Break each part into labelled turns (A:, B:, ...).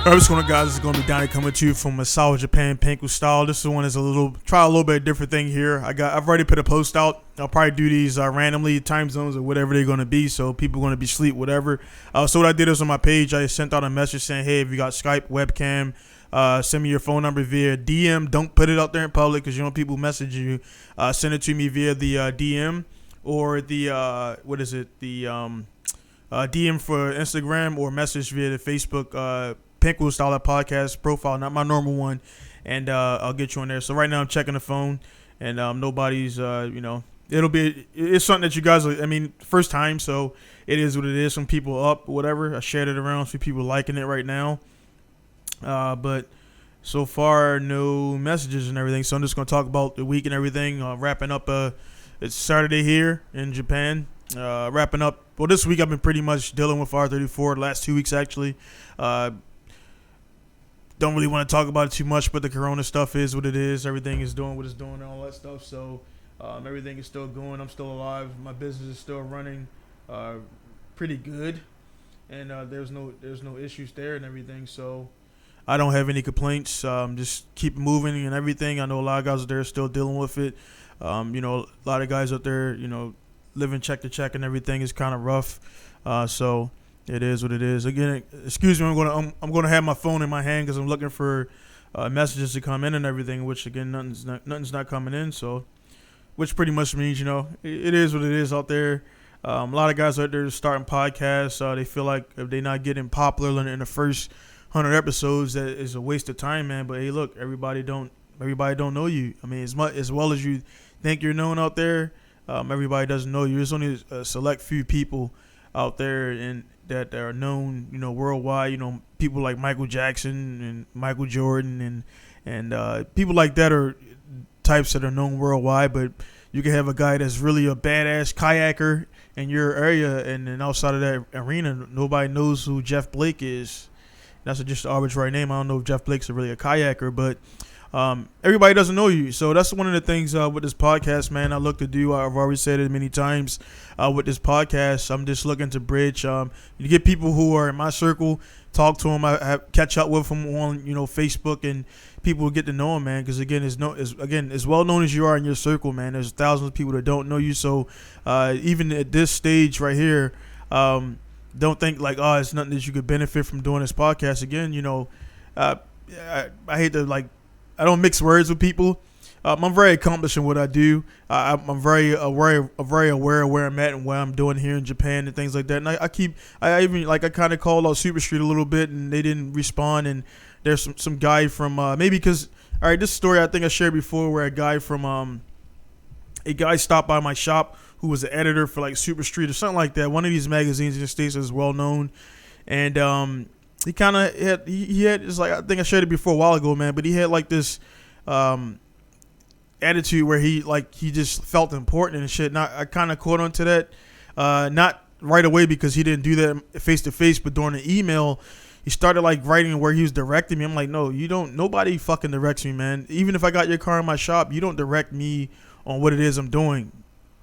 A: What's going on, guys? It's going to be Donnie coming to you from Masao, Japan, Pinku style. This one is a little bit different thing here. I've already put a post out. I'll probably do these randomly, time zones or whatever they're going to be, so people are going to be asleep, whatever. So what I did is on my page, I sent out a message saying, hey, if you got Skype, webcam, send me your phone number via DM. Don't put it out there in public because you know people message you. Send it to me via the DM or the DM for Instagram or message via the Facebook Pinku style podcast profile, not my normal one, and I'll get you on there. So right now I'm checking the phone, and nobody's, it's something that you guys, first time, so it is what it is. Some people up, whatever. I shared it around, some people liking it right now, but so far no messages and everything. So I'm just gonna talk about the week and everything. Wrapping up. It's Saturday here in Japan. Wrapping up. Well, this week I've been pretty much dealing with R34. The last 2 weeks actually. Don't really want to talk about it too much, but the corona stuff is what it is. Everything is doing what it's doing and all that stuff. So everything is still going. I'm still alive. My business is still running pretty good, and there's no issues there and everything. So I don't have any complaints. Just keep moving and everything. I know a lot of guys out there are still dealing with it. A lot of guys out there, living check to check and everything is kind of rough. So it is what it is. Again, excuse me. I'm gonna have my phone in my hand because I'm looking for messages to come in and everything. Which again, nothing's not coming in. So, which pretty much means it is what it is out there. A lot of guys out there starting podcasts. They feel like if they're not getting popular in the first 100 episodes, that is a waste of time, man. But hey, look, everybody don't know you. I mean, as well as you think you're known out there, everybody doesn't know you. There's only a select few people out there and that are known, worldwide. People like Michael Jackson and Michael Jordan and people like that are types that are known worldwide. But you can have a guy that's really a badass kayaker in your area, and then outside of that arena, nobody knows who Jeff Blake is. That's just an arbitrary name. I don't know if Jeff Blake's really a kayaker, but everybody doesn't know you. So that's one of the things with this podcast, man, I look to do. I've already said it many times with this podcast. I'm just looking to bridge. You get people who are in my circle, talk to them, catch up with them on Facebook, and people get to know them, man. Because again, as well known as you are in your circle, man, there's thousands of people that don't know you. So even at this stage right here, don't think like, it's nothing that you could benefit from doing this podcast. Again, I hate to I don't mix words with people. I'm very accomplished in what I do. I'm very aware of where I'm at and what I'm doing here in Japan and things like that. And I kind of called out Super Street a little bit and they didn't respond. And there's some guy from this story I think I shared before where a guy stopped by my shop who was the editor for Super Street or something like that. One of these magazines in the States is well known. And he kind of had it's I think I shared it before a while ago, man, but he had this attitude where he just felt important and shit. And I kind of caught on to that, not right away because he didn't do that face to face, but during the email, he started writing where he was directing me. I'm like, no, you don't. Nobody fucking directs me, man. Even if I got your car in my shop, you don't direct me on what it is I'm doing.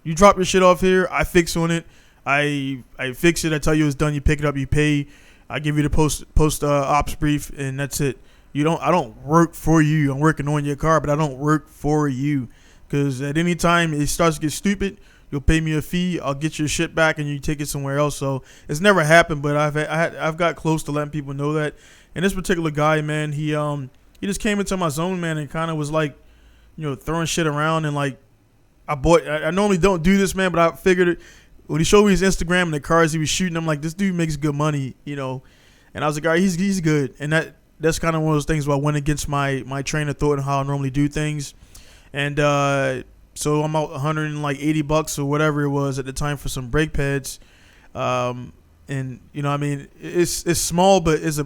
A: You drop your shit off here, I fix on it. I fix it. I tell you it's done. You pick it up. You pay. I give you the post ops brief, and that's it. I don't work for you. I'm working on your car, but I don't work for you. Because at any time it starts to get stupid, you'll pay me a fee. I'll get your shit back, and you take it somewhere else. So it's never happened, but I've got close to letting people know that. And this particular guy, man, he just came into my zone, man, and kind of was throwing shit around and I normally don't do this, man, but I figured it. When he showed me his Instagram and the cars he was shooting, I'm like, this dude makes good money, And I was like, all right, he's good. And that's kind of one of those things where I went against my train of thought and how I normally do things. And so I'm out $180 or whatever it was at the time for some brake pads. And it's small, but it's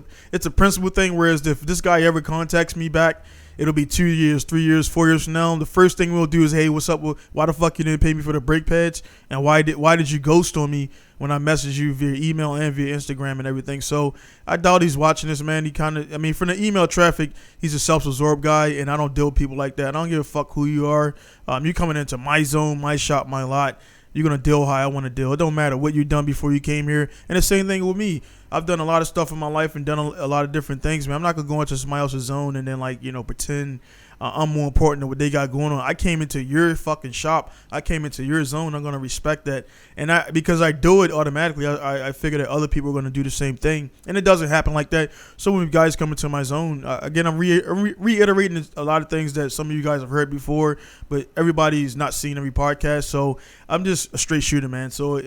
A: a principle thing. Whereas if this guy ever contacts me back, it'll be 2 years, 3 years, 4 years from now. The first thing we'll do is, hey, what's up? Why the fuck you didn't pay me for the brake pads? And why did you ghost on me when I messaged you via email and via Instagram and everything? So I doubt he's watching this, man. He from the email traffic, he's a self-absorbed guy, and I don't deal with people like that. I don't give a fuck who you are. You coming into my zone, my shop, my lot. You're going to deal how I want to deal. It don't matter what you done before you came here. And the same thing with me. I've done a lot of stuff in my life and done a lot of different things, man. I'm not going to go into somebody else's zone and then, like, pretend I'm more important than what they got going on. I came into your fucking shop. I came into your zone. I'm going to respect that. And because I do it automatically, I figure that other people are going to do the same thing. And it doesn't happen like that. So when you guys come into my zone, again, I'm reiterating a lot of things that some of you guys have heard before, but everybody's not seeing every podcast. So I'm just a straight shooter, man. So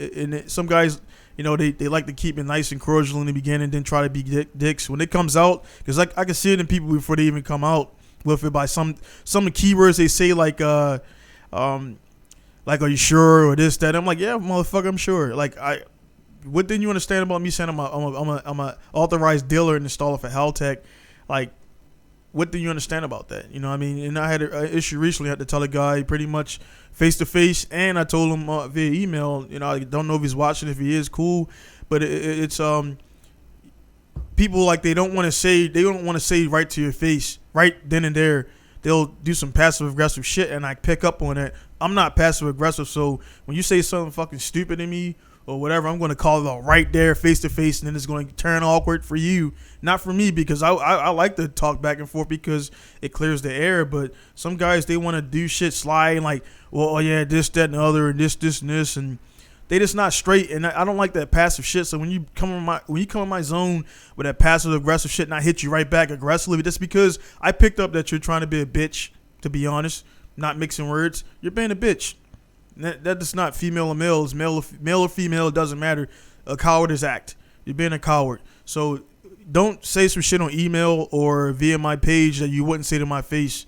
A: some guys, they like to keep it nice and cordial in the beginning, then try to be dicks. When it comes out, because I can see it in people before they even come out with it by some of the keywords they say, like are you sure, or this, that. I'm like, yeah, motherfucker, I'm sure. Like, what didn't you understand about me saying I'm a authorized dealer and installer for Haltech? Like, what do you understand about that? You know what I mean? And I had an issue recently. I had to tell a guy pretty much face to face, and I told him via email. I don't know if he's watching. If he is, cool. But it's people, like, they don't want to say right to your face right then and there. They'll do some passive aggressive shit, and I pick up on it. I'm not passive aggressive, so when you say something fucking stupid to me or whatever, I'm going to call it out right there, face to face, and then it's going to turn awkward for you, not for me, because I like to talk back and forth because it clears the air. But some guys, they want to do shit sly and like, well, oh yeah, this, that, and the other, and this, and this, and they just not straight. And I don't like that passive shit. So when you come in my zone with that passive aggressive shit, and I hit you right back aggressively, that's because I picked up that you're trying to be a bitch. To be honest, not mixing words, you're being a bitch. That is not female or male. It's male or female. It doesn't matter. A cowardice act. You're being a coward. So don't say some shit on email or via my page that you wouldn't say to my face,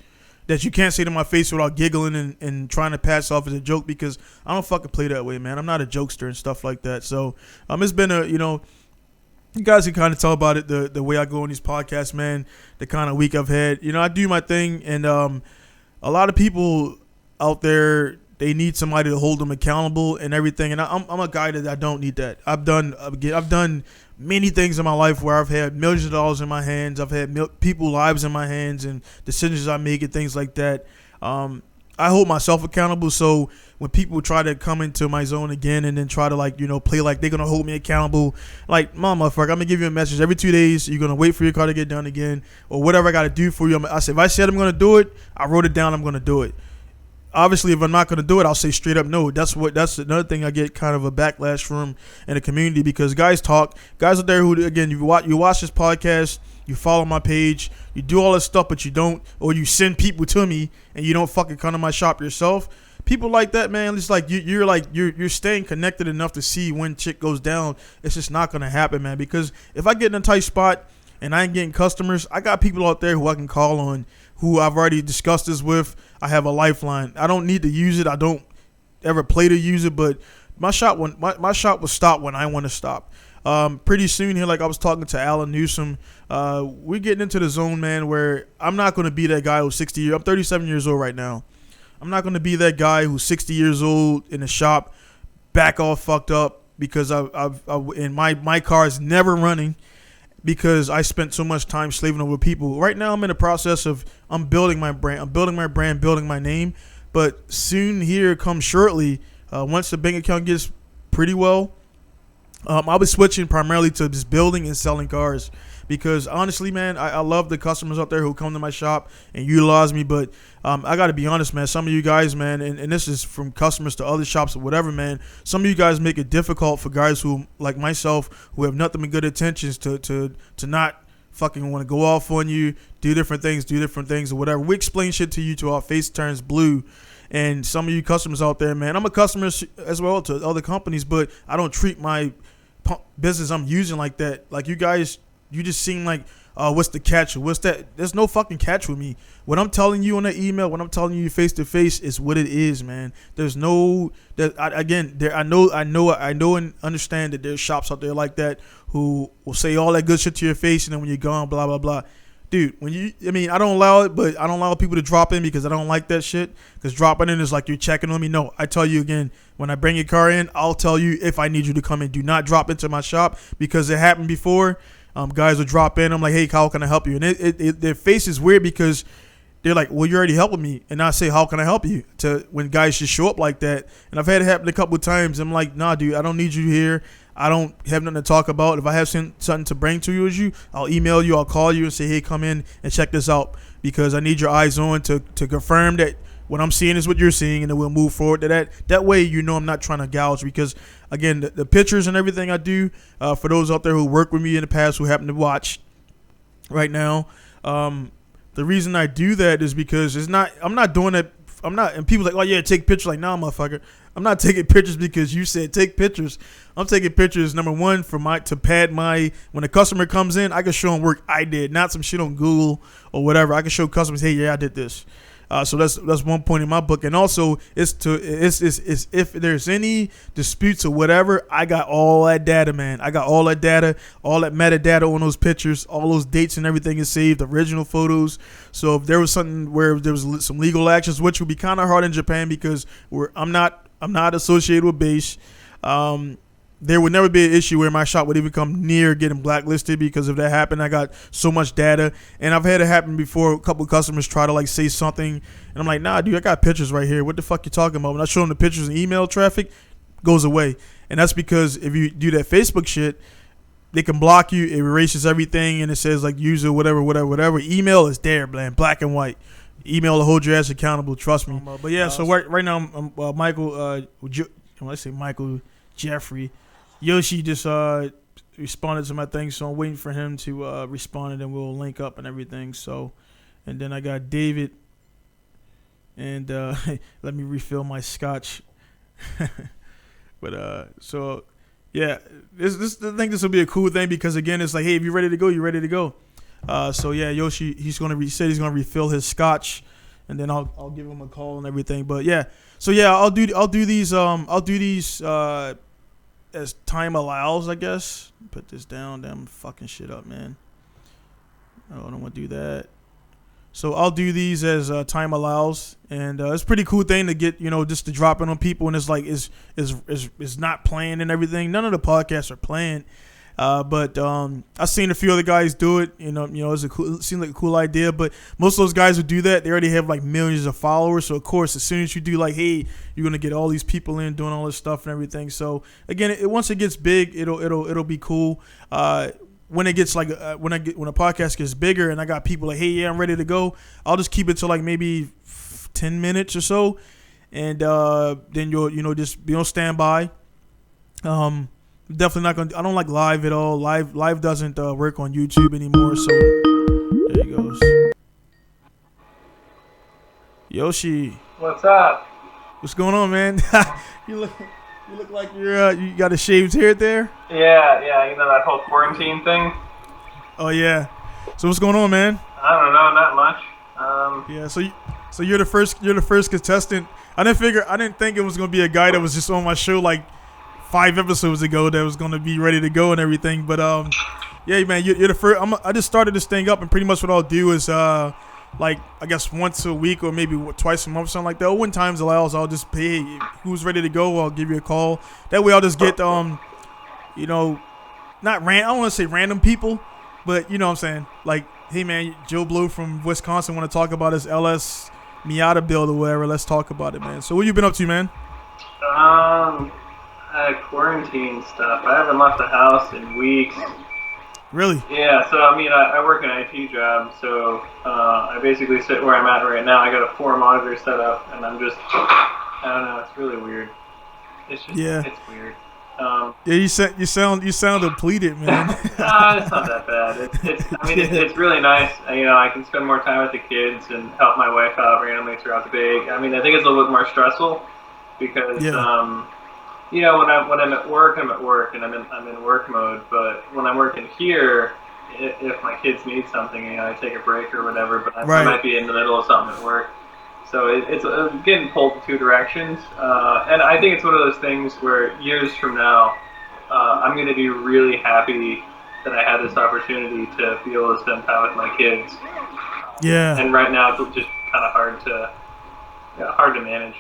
A: that you can't say to my face without giggling and trying to pass off as a joke, because I don't fucking play that way, man. I'm not a jokester and stuff like that. So it's been you guys can kind of tell about it, the way I go on these podcasts, man, the kind of week I've had. I do my thing, and a lot of people out there, they need somebody to hold them accountable and everything. And I'm a guy that I don't need that. I've done many things in my life where I've had millions of dollars in my hands. I've had people lives in my hands and decisions I make and things like that. I hold myself accountable. So when people try to come into my zone again and then try to play like they're going to hold me accountable, like, motherfucker, I'm going to give you a message every 2 days. You're going to wait for your car to get done again or whatever I got to do for you. If I said I'm going to do it, I wrote it down, I'm going to do it. Obviously, if I'm not going to do it, I'll say straight up no. That's another thing I get kind of a backlash from in the community, because guys out there who, again, you watch this podcast, you follow my page, you do all this stuff, but you don't, or you send people to me and you don't fucking come to my shop yourself. People like that, man, it's like you're staying connected enough to see when shit goes down. It's just not going to happen, man, because if I get in a tight spot and I ain't getting customers, I got people out there who I can call on, who I've already discussed this with. I have a lifeline. I don't need to use it. I don't ever play to use it, but my shop will stop when I want to stop. Pretty soon here, like I was talking to Allan Newsome, we're getting into the zone, man, where I'm not going to be that guy who's 60 years. I'm 37 years old right now. I'm not going to be that guy who's 60 years old in the shop, back all fucked up because and my car is never running, because I spent so much time slaving over people. Right now, I'm in the process of I'm building my brand, building my name. But soon here, come shortly, once the bank account gets pretty well, I'll be switching primarily to just building and selling cars. Because honestly, man, I love the customers out there who come to my shop and utilize me. But I got to be honest, man, some of you guys, man, and this is from customers to other shops or whatever, man, some of you guys make it difficult for guys who, like myself, who have nothing but good intentions to not fucking want to go off on you, do different things or whatever. We explain shit to you till our face turns blue. And some of you customers out there, man, I'm a customer as well to other companies, but I don't treat my business I'm using like that. Like you guys, you just seem like, what's the catch? What's that? There's no fucking catch with me. What I'm telling you on the email, what I'm telling you face to face is what it is, man. There's no I know and understand that there's shops out there like that who will say all that good shit to your face, and then when you're gone, blah blah blah. Dude, I don't allow it, but I don't allow people to drop in because I don't like that shit. Because dropping in is like you're checking on me. No, I tell you again, when I bring your car in, I'll tell you if I need you to come in. Do not drop into my shop, because it happened before. Guys will drop in. I'm like, hey, how can I help you? And their face is weird because they're like, well, you're already helping me. And I say, how can I help you? To when guys just show up like that. And I've had it happen a couple of times. I'm like, nah, dude, I don't need you here. I don't have nothing to talk about. If I have something to bring to you, I'll email you, I'll call you and say, hey, come in and check this out, because I need your eyes on to confirm that what I'm seeing is what you're seeing, and then we'll move forward to that. That way, I'm not trying to gouge, because, again, the pictures and everything I do, for those out there who worked with me in the past who happen to watch right now, the reason I do that is because I'm not doing it. And people like, oh, yeah, take pictures. Like, nah, motherfucker. I'm not taking pictures because you said take pictures. I'm taking pictures, number one, to pad when a customer comes in, I can show them work I did, not some shit on Google or whatever. I can show customers, hey, yeah, I did this. So that's one point in my book. And also, it's if there's any disputes or whatever, I got all that data, man. I got all that data, all that metadata on those pictures, all those dates and everything is saved, original photos. So if there was something where there was some legal actions, which would be kind of hard in Japan because I'm not associated with base. There would never be an issue where my shop would even come near getting blacklisted, because if that happened, I got so much data. And I've had it happen before. A couple of customers try to say something, and I'm like, nah, dude, I got pictures right here. What the fuck you talking about? When I show them the pictures and email traffic, goes away. And that's because if you do that Facebook shit, they can block you. It erases everything, and it says user whatever. Email is there, man, black and white. Email will hold your ass accountable. Trust me. But yeah, so right now, Michael. Let's say Michael Jeffery. Yoshi just responded to my thing, so I'm waiting for him to respond, and then we'll link up and everything. So, and then I got David, and let me refill my scotch. But so yeah, I think this will be a cool thing, because again, it's like, hey, if you're ready to go, you're ready to go. So yeah, Yoshi, he's gonna refill his scotch, and then I'll give him a call and everything. But yeah, so yeah, I'll do these as time allows, I guess. Put this down. Damn, fucking shit up, man. Oh, I don't want to do that. So I'll do these as time allows, and it's a pretty cool thing to get, just to drop it on people, and it's like is not playing and everything. None of the podcasts are playing, but I've seen a few other guys do it. It seemed like a cool idea, but most of those guys who do that, they already have millions of followers. So of course, as soon as you do hey, you're gonna get all these people in doing all this stuff and everything. So again, once it gets big, it'll be cool. When it gets when a podcast gets bigger and I got people hey, yeah, I'm ready to go, I'll just keep it to maybe 10 minutes or so, and then you'll just be on standby. Definitely not gonna. I don't like live at all. Live doesn't work on YouTube anymore. So there he goes. Yoshi,
B: what's up?
A: What's going on, man? You look like you got a shaved head there.
B: Yeah, that whole quarantine thing.
A: Oh yeah. So what's going on, man?
B: I don't know, not much.
A: Yeah. So you're the first contestant. I didn't think it was gonna be a guy that was just on my show 5 episodes ago that was gonna be ready to go and everything. But yeah, man, you're the first. I just started this thing up, and pretty much what I'll do is I guess once a week or maybe twice a month, something like that. When times allows, I'll just pay who's ready to go. I'll give you a call. That way, I'll just get not I don't want to say random people, but you know what I'm saying, hey man, Joe Blow from Wisconsin want to talk about his LS Miata build or whatever. Let's talk about it, man. So what you been up to, man?
B: Quarantine stuff. I haven't left the house in weeks.
A: Really?
B: Yeah, so I work an IT job, so I basically sit where I'm at right now. I got a 4-monitor setup, and I'm just, I don't know, it's really weird. It's just, it's weird.
A: Yeah, you sound depleted, man.
B: It's not that bad. It's really nice. I can spend more time with the kids and help my wife out randomly throughout the day. I think it's a little bit more stressful because when I'm at work, and I'm in work mode. But when I'm working here, if my kids need something, I take a break or whatever. But I might be in the middle of something at work, so it's getting pulled in two directions. And I think it's one of those things where years from now, I'm going to be really happy that I had this opportunity to be able to spend time with my kids.
A: Yeah.
B: And right now, it's just kind of hard to manage.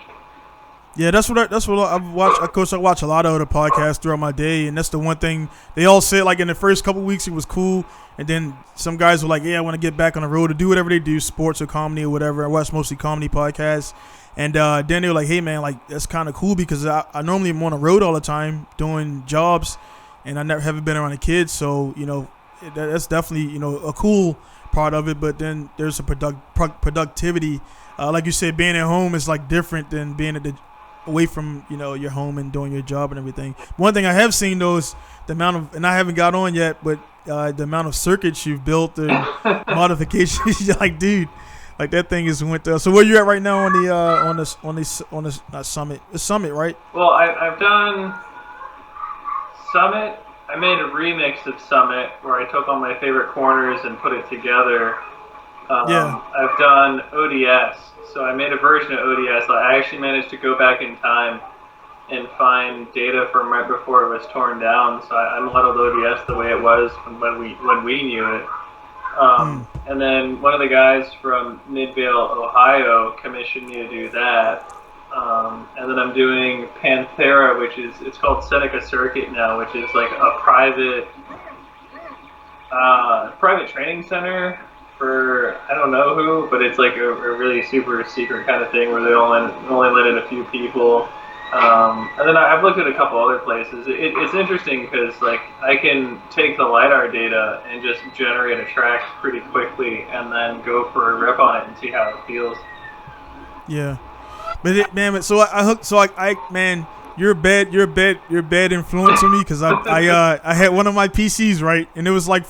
A: Yeah, that's what I've watched. Of course, I watch a lot of other podcasts throughout my day, and that's the one thing they all said. In the first couple of weeks, it was cool. And then some guys were like, yeah, I want to get back on the road to do whatever they do, sports or comedy or whatever. I watch mostly comedy podcasts. And then they were like, hey, man, like, that's kind of cool because I normally am on the road all the time doing jobs, and I never haven't been around the kids. So, you know, that's definitely, you know, a cool part of it. But then there's a productivity. Like you said, being at home is, like, different than being away from, you know, your home and doing your job and everything. One thing I have seen, though, is the amount of, and I haven't got on yet, but the amount of circuits you've built and modifications. You're like, dude, like that thing is went there. So where you at right now on the not summit? The summit, right?
B: Well, I've done Summit. I made a remix of Summit where I took all my favorite corners and put it together. I've done ODS. So I made a version of ODS. I actually managed to go back in time and find data from right before it was torn down. So I modeled ODS the way it was when we knew it. And then one of the guys from Midvale, Ohio, commissioned me to do that. And then I'm doing Panthera, it's called Seneca Circuit now, which is like a private training center for I don't know who, but it's like a really super secret kind of thing where they only let in a few people. And then I've looked at a couple other places. It's interesting because like I can take the LiDAR data and just generate a track pretty quickly, and then go for a rip on it and see how it feels.
A: Yeah, but man, you're a bad influence on me because I had one of my PCs, right, and it was like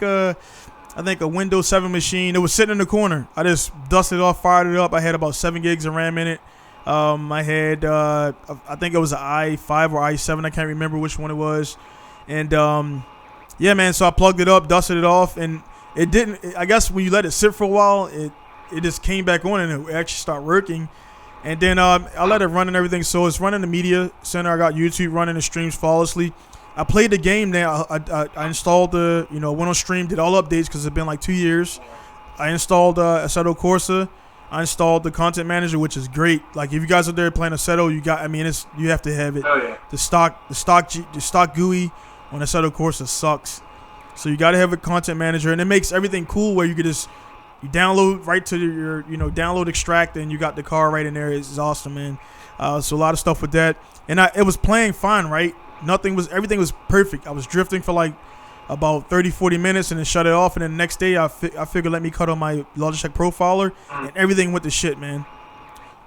A: I think a Windows 7 machine. It was sitting in the corner. I just dusted it off, fired it up. I had about 7 gigs of RAM in it. I had, I think it was an i5 or i7. I can't remember which one it was. And, yeah, man, so I plugged it up, dusted it off, and it didn't, I guess when you let it sit for a while, it just came back on and it actually started working. And then I let it run and everything. So it's running the media center. I got YouTube running the streams flawlessly. I played the game now. I installed went on stream, did all updates because it's been like 2 years. I installed Assetto Corsa. I installed the content manager, which is great. Like if you guys are there playing Assetto, you have to have it.
B: Oh yeah.
A: The stock GUI on Assetto Corsa sucks, so you got to have a content manager, and it makes everything cool where you could just download right to your download extract, and you got the car right in there. It's awesome, man. So a lot of stuff with that, and it was playing fine, right? Everything was perfect. I was drifting for like about 30-40 minutes and then shut it off, and then the next day I figured let me cut on my Logitech Profiler, and everything went to shit, man.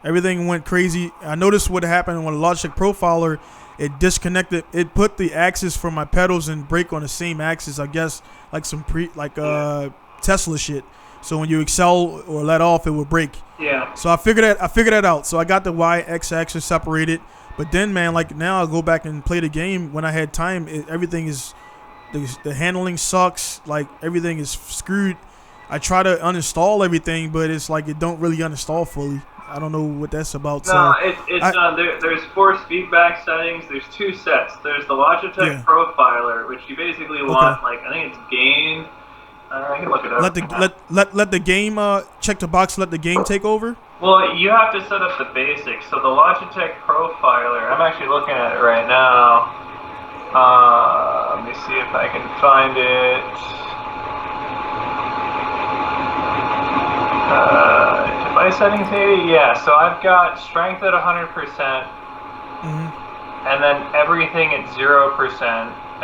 A: Everything went crazy. I noticed what happened when the Logitech Profiler, it disconnected. It put the axis for my pedals and brake on the same axis, I guess, like some Tesla shit. So when you excel or let off, it would break.
B: Yeah.
A: So I figured that out. So I got the Y-X axis separated. But then, man, like now I'll go back and play the game when I had time. Everything is... The handling sucks. Like everything is screwed. I try to uninstall everything, but it's like it don't really uninstall fully. I don't know what that's about.
B: No, there's force feedback settings. There's 2 sets. There's the Logitech Profiler, which you basically want. Like I think it's gain. I can look it up.
A: Let the game check the box. Let the game take over.
B: Well, you have to set up the basics. So the Logitech Profiler. I'm actually looking at it right now. Let me see if I can find it. Device settings maybe? Yeah, so I've got strength at 100%, and then everything at 0%,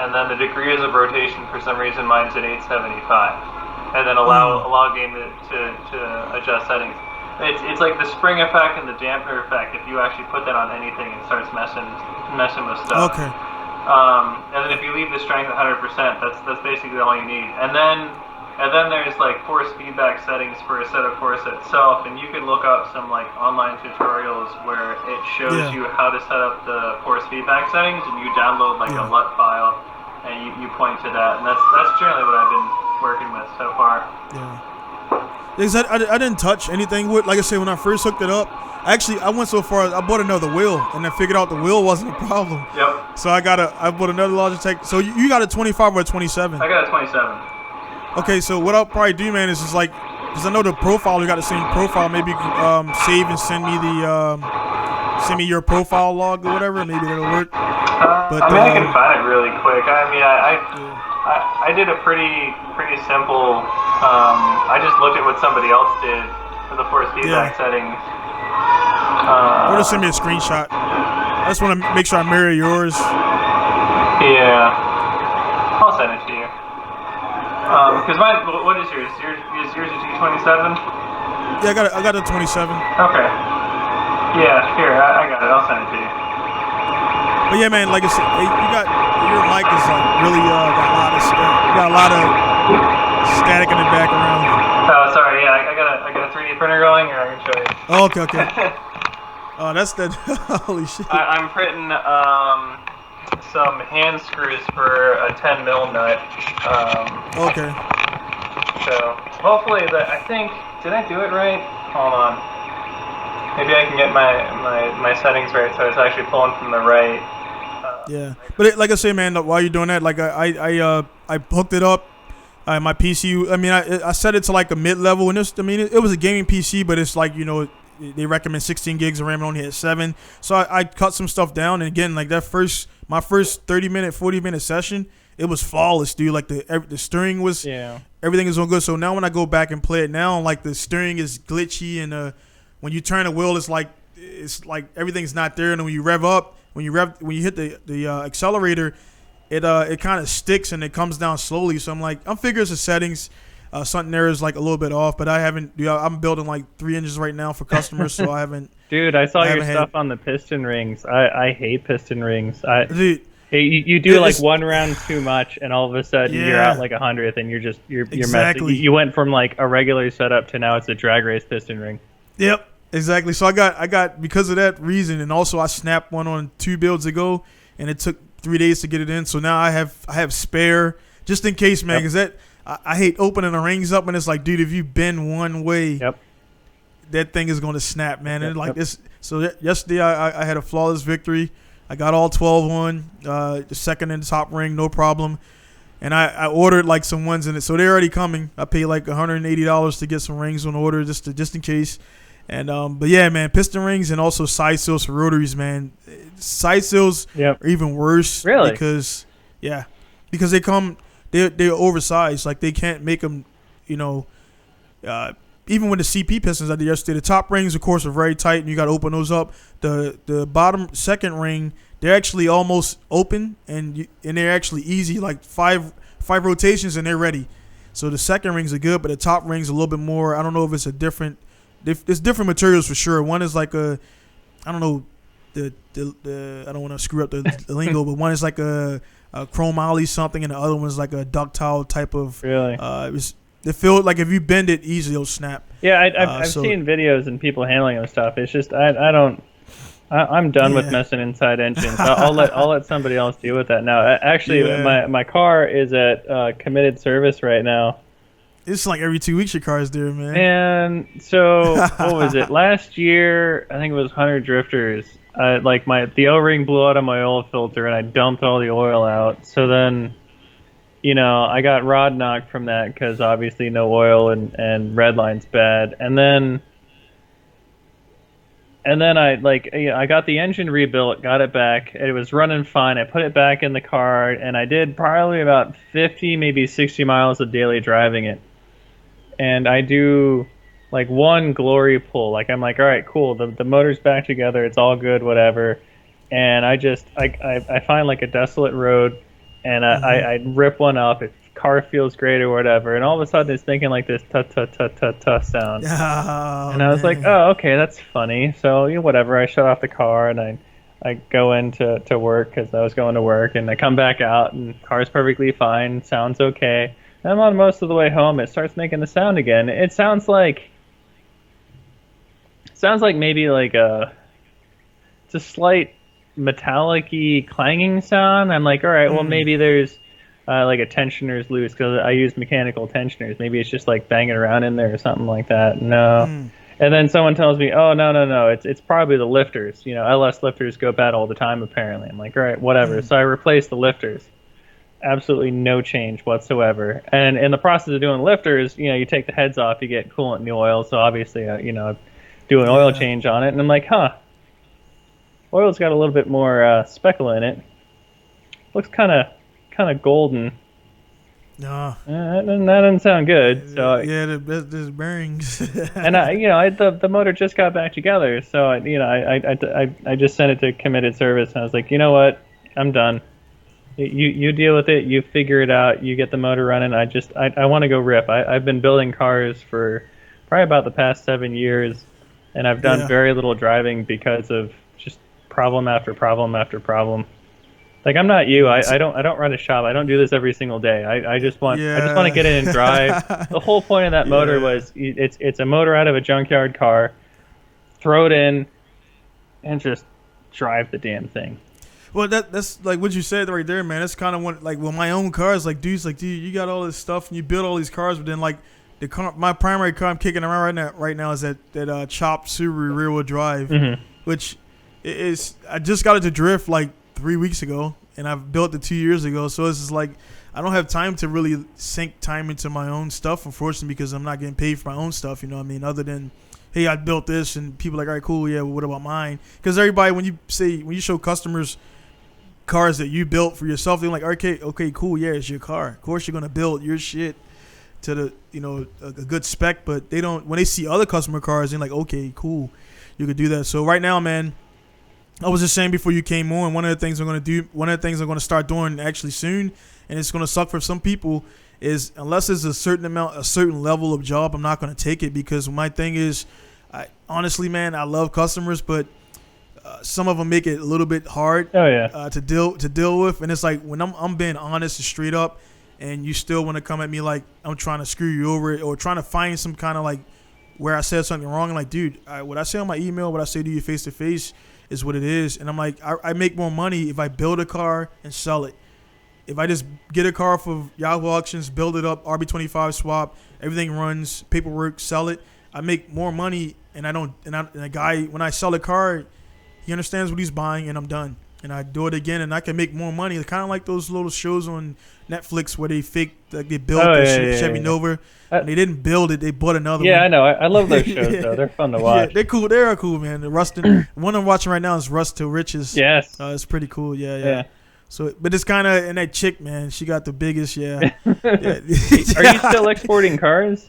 B: and then the degrees of rotation, for some reason mine's at 875, and then allow game to adjust settings. It's like the spring effect and the dampener effect. If you actually put that on anything, it starts messing with stuff.
A: Okay.
B: And then if you leave the strength 100%, that's basically all you need. And then there's like force feedback settings for Assetto Corsa itself, and you can look up some like online tutorials where it shows you how to set up the force feedback settings, and you download like a LUT file, and you point to that, and that's generally what I've been working with so far.
A: Yeah. Because I didn't touch anything with, like I said, when I first hooked it up. Actually, I went so far as I bought another wheel, and I figured out the wheel wasn't a problem.
B: Yep.
A: So I bought another Logitech. So you got a 25 or a 27?
B: I got a 27.
A: Okay, so what I'll probably do, man, is just like, because I know the profile, you got the same profile. Maybe you can save and send me your profile log or whatever. Maybe that'll work.
B: I can find it really quick. I mean, I I did a pretty simple. I just looked at what somebody else did for the force feedback settings.
A: Or just send me a screenshot. I just want to make sure I mirror yours.
B: Yeah, I'll send it to you. Because mine, what is yours? Is yours a G27?
A: Yeah, I got a 27.
B: Okay. Yeah, here, I got it. I'll send it to you.
A: But yeah, man, like I said, your mic is like really got a lot of static in the background.
B: Oh, sorry. Yeah, I got a 3D printer going, or I can show you.
A: Oh, okay. Oh, that's that. Holy shit.
B: I'm printing some hand screws for a 10 mil nut.
A: Okay.
B: So hopefully I think, did I do it right? Hold on. Maybe I can get my settings right so it's actually pulling from the right.
A: Yeah, but like I say, man, while you're doing that, like I hooked it up. My PC. I mean, I set it to like a mid level, and it was a gaming PC, but it's like they recommend 16 gigs of RAM and only had 7. So I cut some stuff down, and again, like my first 30-minute, 40-minute session, it was flawless, dude. Like the steering was, everything is all good. So now when I go back and play it now, like the steering is glitchy, and when you turn the wheel, it's like everything's not there, and when you rev up, when you hit the accelerator, it kind of sticks and it comes down slowly. So I'm figuring it's the settings. Something there is like a little bit off, but I haven't. I'm building like 3 engines right now for customers, so I haven't.
C: Dude, I saw your stuff on the piston rings. I hate piston rings. Dude, you do like one round too much, and all of a sudden you're out like 100th, and you're
A: exactly.
C: messy. You went from like a regular setup to now it's a drag race piston ring.
A: Yep, exactly. So I got because of that reason, and also I snapped one on 2 builds ago, and it took 3 days to get it in. So now I have spare just in case, man, because I hate opening the rings up, and it's like, dude, if you bend one way, that thing is going to snap, man. And like this, so yesterday I had a flawless victory. I got all 12 on, the second and top ring, no problem. And I ordered like some ones in it, so they're already coming. I paid like $180 to get some rings on order just in case. And but yeah, man, piston rings and also side seals for rotaries, man. Side seals are even worse,
C: really,
A: because they come. They're oversized. Like they can't make them, even with the CP pistons I did yesterday, the top rings, of course, are very tight, and you got to open those up. The bottom second ring, they're actually almost open, and they're actually easy, like five rotations, and they're ready. So the second rings are good, but the top rings a little bit more. I don't know if it's it's different materials for sure. One is like I don't know, I don't want to screw up the lingo, but one is like a chromoly something, and the other one's like a ductile type of.
C: Really?
A: They feel like if you bend it easily, it'll snap.
C: Yeah, I've seen videos and people handling those stuff. It's just I'm done with messing inside engines. I'll let somebody else deal with that now. Actually, my car is at committed service right now.
A: It's like every 2 weeks your car's there, man.
C: And so what was it? Last year, I think it was 100 drifters. The O-ring blew out of my oil filter, and I dumped all the oil out. So then, I got rod knocked from that because obviously no oil and redline's bad. And then I got the engine rebuilt, got it back. It was running fine. I put it back in the car, and I did probably about 50, maybe 60 miles of daily driving it. And I do like one glory pull. Like I'm like, all right, cool. The motor's back together. It's all good, whatever. And I find like a desolate road, and I rip one up. Car feels great or whatever. And all of a sudden it's making like this ta sound.
A: Oh,
C: and I was like, oh, okay, that's funny. So whatever. I shut off the car and I go into work because I was going to work, and I come back out and car's perfectly fine. Sounds okay. And I'm on most of the way home. It starts making the sound again. It sounds like maybe like it's a slight metallic-y clanging sound. I'm like, all right, well maybe there's like a tensioner's loose because I use mechanical tensioners. Maybe it's just like banging around in there or something like that. No. And then someone tells me, oh, no, it's probably the lifters. LS lifters go bad all the time apparently. I'm like, all right, whatever. So I replaced the lifters. Absolutely no change whatsoever. And in the process of doing lifters, you take the heads off, you get coolant in the oil. So obviously, do an oil change on it. And I'm like, oil's got a little bit more speckle in it. Looks kind of golden.
A: Nah.
C: That doesn't sound good. So
A: yeah, there's bearings.
C: and the motor just got back together. So I just sent it to committed service, and I was like, you know what, I'm done. You deal with it. You figure it out. You get the motor running. I want to go rip. I've been building cars for probably about the past 7 years, and I've done very little driving because of just problem after problem after problem. Like, I'm not you. I don't run a shop. I don't do this every single day. I just want to get in and drive. The whole point of that motor was it's a motor out of a junkyard car. Throw it in and just drive the damn thing.
A: Well, that's like what you said right there, man. That's kind of what, like, with my own cars, like, dude, you got all this stuff and you build all these cars, but then, like, my primary car I'm kicking around right now is that chopped Subaru rear wheel drive, which is, I just got it to drift like 3 weeks ago, and I've built it 2 years ago. So it's just like I don't have time to really sink time into my own stuff, unfortunately, because I'm not getting paid for my own stuff. You know what I mean? Other than, hey, I built this, and people are like, all right, cool, yeah, well, what about mine? Because everybody, when you show customers cars that you built for yourself, they're like, okay, cool, yeah, it's your car. Of course, you're gonna build your shit to the a good spec, but they don't. When they see other customer cars, they're like, okay, cool, you could do that. So right now, man, I was just saying before you came on, one of the things I'm going to start doing actually soon, and it's going to suck for some people, is unless it's a certain level of job, I'm not going to take it, because my thing is, honestly, man, I love customers, but some of them make it a little bit hard to deal with, and it's like when I'm being honest and straight up, and you still want to come at me like I'm trying to screw you over, or trying to find some kind of like where I said something wrong, and like, dude, what I say on my email, what I say to you face to face is what it is. And I'm like, I make more money if I build a car and sell it. If I just get a car for Yahoo Auctions, build it up, RB25 swap, everything runs, paperwork, sell it, I make more money. And a guy, when I sell a car, he understands what he's buying, and I'm done. And I do it again, and I can make more money. It's kind of like those little shows on Netflix where they built Chevy Nova. And they didn't build it; they bought another one.
C: Yeah, I know. I love those shows though. They're fun to watch.
A: Yeah, they're cool. They are cool, man. The Rustin, one I'm watching right now is Rust to Riches.
C: Yes,
A: it's pretty cool. Yeah. So, but it's kind of, and that chick, man, she got the biggest. Yeah.
C: Are you still exporting cars?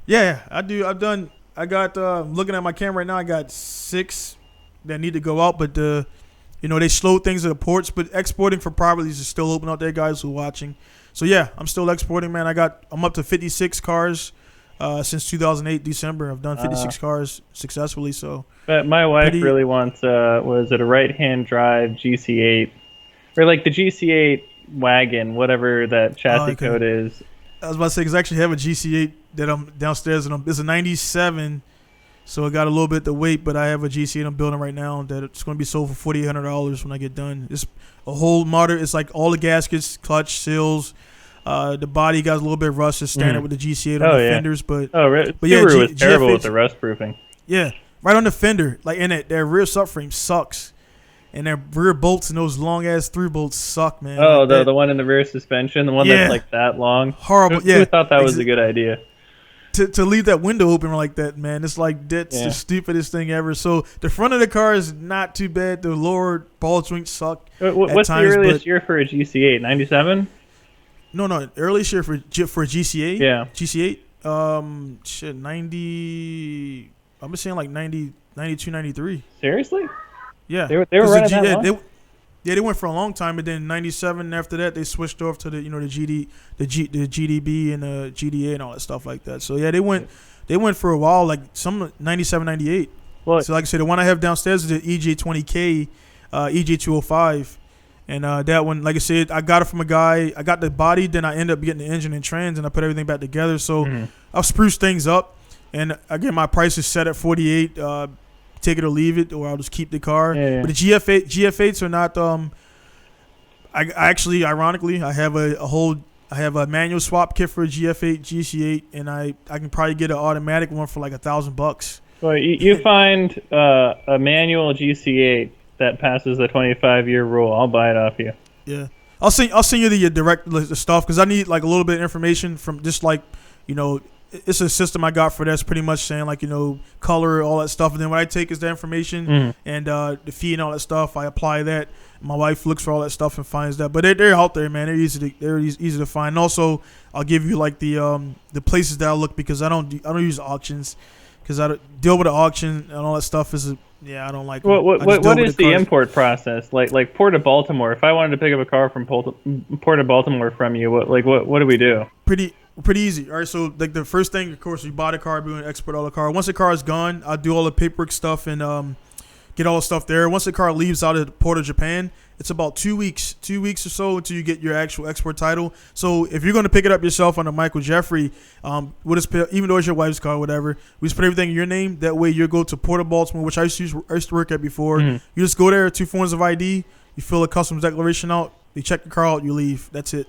A: Yeah, I do. I got looking at my camera right now. I got 6 that need to go out, but they slowed things at the ports. But exporting for properties is still open out there, guys who are watching. So yeah, I'm still exporting, man. I'm up to 56 cars since 2008 December. I've done 56 cars successfully. So,
C: but my wife really wants was it a right-hand drive GC8, or like the GC8 wagon, whatever that chassis code is.
A: I was about to say, because I actually have a GC8 that I'm downstairs, and it's a 97. So I got a little bit to wait, but I have a GC8 I'm building right now that it's going to be sold for $4,800 when I get done. It's a whole motor. It's like all the gaskets, clutch, seals. The body got a little bit of rust. It's standard with the GC8 on the fenders, but
C: Subaru was terrible with the rust proofing.
A: Yeah, right on the fender, like, and their rear subframe sucks, and their rear bolts and those long ass through bolts suck, man.
C: Oh, the one in the rear suspension, the one that's like that long.
A: Horrible.
C: Who thought that was a good idea?
A: To leave that window open like that, man, it's like that's the stupidest thing ever. So the front of the car is not too bad. The lower ball joints suck.
C: What's the earliest year for a GC8? 97?
A: No, earliest year for a GC8.
C: Yeah,
A: GC8. 90. I'm saying like 90, 92, 93.
C: Seriously?
A: Yeah,
C: they were running that long?
A: They went for a long time, but then 97. After that, they switched off to the GDB and the GDA and all that stuff like that. So yeah, they went for a while, like some 97, 98. Well, so like I said, the one I have downstairs is the EJ20K, EJ205, and that one, like I said, I got it from a guy. I got the body, then I ended up getting the engine and trans, and I put everything back together. So I'll spruce things up, and again, my price is set at 48. Take it or leave it, or I'll just keep the car.
C: Yeah.
A: But the GF8s are not. I actually, ironically, I have a manual swap kit for a GF8, GC8, and I can probably get an automatic one for like $1,000.
C: Well, you find a manual GC8 that passes the 25-year rule, I'll buy it off you.
A: Yeah, I'll send you the direct the stuff, because I need like a little bit of information from just like, it's a system I got for that's pretty much saying like color, all that stuff, and then what I take is the information and the fee and all that stuff. I apply that. My wife looks for all that stuff and finds that. But they're out there, man. They're easy to find. And also, I'll give you like the places that I look, because I don't use auctions, because I don't deal with the auction and all that stuff. I don't like.
C: What is the import process like? Port of Baltimore. If I wanted to pick up a car from Port of Baltimore from you, what do we do?
A: Pretty easy. All right, so like the first thing, of course, you buy the car, we're going to export all the car. Once the car is gone, I do all the paperwork stuff and get all the stuff there. Once the car leaves out of the port of Japan, it's about 2 weeks or so until you get your actual export title. So if you're going to pick it up yourself on a Michael Jeffery, we'll just put, even though it's your wife's car, whatever, we just put everything in your name. That way you go to Port of Baltimore, which I used to work at before. You just go there, 2 forms of ID, you fill a customs declaration out, they check the car out, you leave. That's it.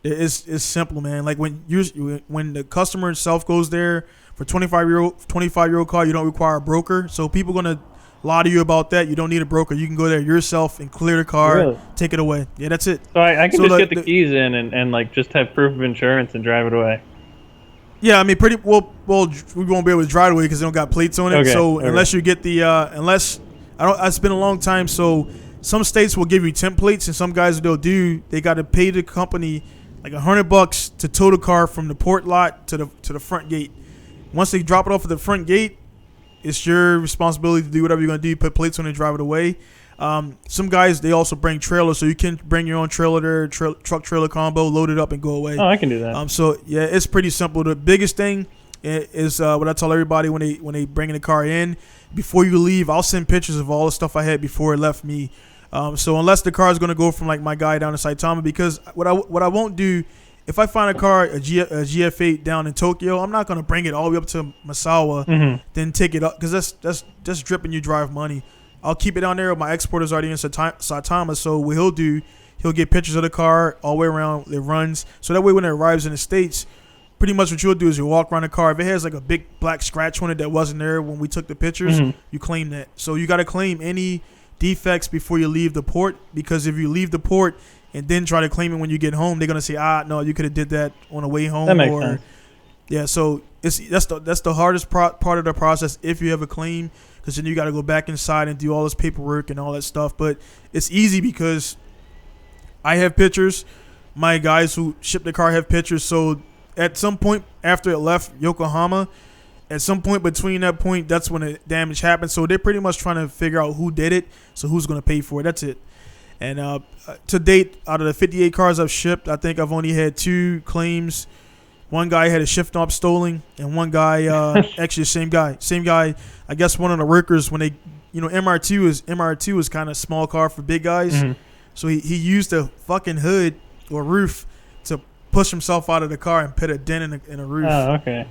A: It's simple, man. Like when the customer itself goes there for 25-year-old car, you don't require a broker. So people gonna lie to you about that. You don't need a broker. You can go there yourself and clear the car, really? Take it away. Yeah, that's it.
C: So I can just get the keys in and like just have proof of insurance and drive it away.
A: Yeah, I mean, pretty well. We won't be able to drive it away because they don't got plates on it.
C: Okay,
A: so unless you get the it's been a long time. So some states will give you templates, and some guys they got to pay the company like $100 to tow the car from the port lot to the front gate. Once they drop it off at the front gate, it's your responsibility to do whatever you're gonna do. Put plates on it, drive it away. Some guys, they also bring trailers, so you can bring your own trailer there, truck trailer combo, load it up and go away.
C: Oh, I can do that.
A: So yeah, it's pretty simple. The biggest thing is what I tell everybody when they bring the car in. Before you leave, I'll send pictures of all the stuff I had before it left me. So unless the car is going to go from like my guy down to Saitama, because what I won't do, if I find a car, a GF8 down in Tokyo, I'm not going to bring it all the way up to Misawa, then take it up, because that's dripping you drive money. I'll keep it down there. My exporter's already in Saitama, so what he'll get pictures of the car all the way around. It runs, so that way when it arrives in the States, pretty much what you'll do is you'll walk around the car. If it has like a big black scratch on it that wasn't there when we took the pictures, you claim that. So you got to claim any defects before you leave the port, because if you leave the port and then try to claim it when you get home, they're gonna say, no, you could have did that on the way home.
C: That makes sense.
A: Yeah, so that's the hardest part of the process if you have a claim, because then you got to go back inside and do all this paperwork and all that stuff. But it's easy because I have pictures. My guys who ship the car have pictures. So at some point after it left Yokohama, at some point between that point, that's when the damage happened. So they're pretty much trying to figure out who did it, so who's going to pay for it. That's it. And to date, out of the 58 cars I've shipped, I think I've only had 2 claims. One guy had a shift knob stolen, and one guy, actually the same guy. I guess one of the workers, when they, MR2 is kind of small car for big guys. So he used a fucking hood or roof to push himself out of the car and put a dent in a roof.
C: Oh, okay.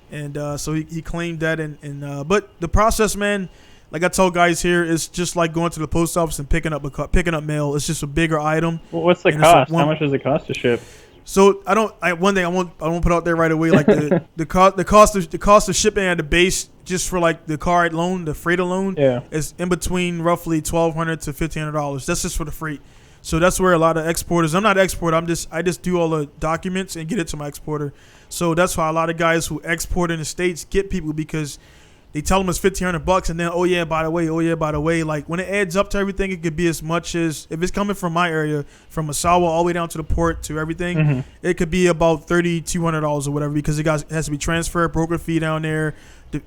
A: And so he claimed that, but the process, man, like I tell guys here, is just like going to the post office and picking up mail. It's just a bigger item.
C: Well, what's the cost? How much does it cost to ship?
A: So one thing I won't put out there right away, like the cost of shipping at the base just for like the car loan, the freight alone, is in between roughly $1,200 to $1,500. That's just for the freight. So that's where a lot of exporters. I'm not an exporter. I just do all the documents and get it to my exporter. So that's why a lot of guys who export in the States get people, because they tell them it's $1,500, and then by the way, like when it adds up to everything, it could be as much as, if it's coming from my area, from Misawa all the way down to the port to everything, it could be about $3,200 or whatever, because it has to be transferred, broker fee down there.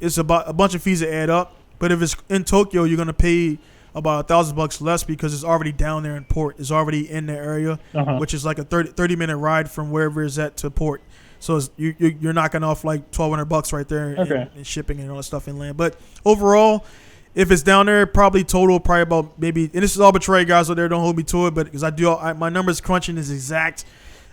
A: It's about a bunch of fees that add up. But if it's in Tokyo, you're gonna pay about $1,000 less, because it's already down there in port. It's already in the area, which is like a 30-minute ride from wherever it's at to port. So you're knocking off like $1,200 right there in shipping and all that stuff inland. But overall, if it's down there, probably about maybe, and this is arbitrary, guys out there, don't hold me to it, but because my numbers crunching is exact,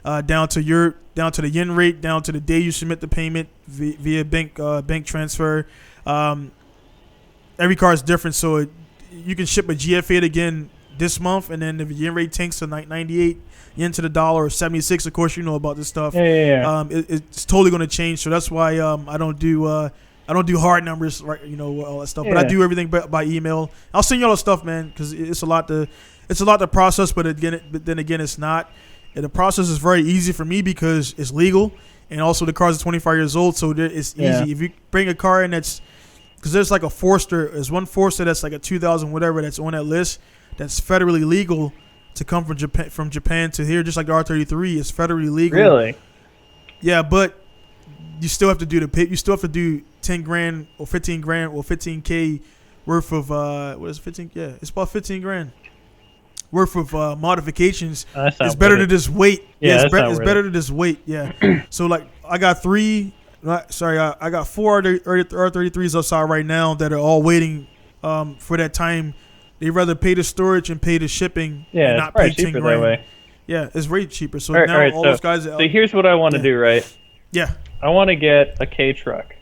A: down to the yen rate, down to the day you submit the payment via bank transfer. Every car is different, so you can ship a GF8 again this month, and then if the yen rate tanks to 98 yen to the dollar, or 76, of course you know about this stuff. It's totally going to change. So that's why I don't do hard numbers, right? All that stuff. But I do everything by email. I'll send you all the stuff, man, because it's a lot to process. But then again, it's not. And the process is very easy for me because it's legal, and also the cars are 25 years old, so it's easy.
C: Yeah.
A: If you bring a car in that's, because there's like a Forester, there's one Forester that's like a 2000 whatever that's on that list that's federally legal to come from Japan to here, just like the R33 is federally legal.
C: Really?
A: Yeah, but you still have to do you still have to do 10 grand or 15 grand or 15K worth of what is it, 15? Yeah, it's about 15 grand worth of modifications. It's better to just wait.
C: Yeah,
A: it's better to just wait. Yeah. So like I got I got 4 R33s outside right now that are all waiting for that time. They rather pay the storage and pay the shipping.
C: Yeah,
A: and
C: not pay 10 grand. That way.
A: Yeah, it's way cheaper. So
C: now
A: all those guys.
C: So here's what I want to do, right?
A: Yeah.
C: I want to get a K truck.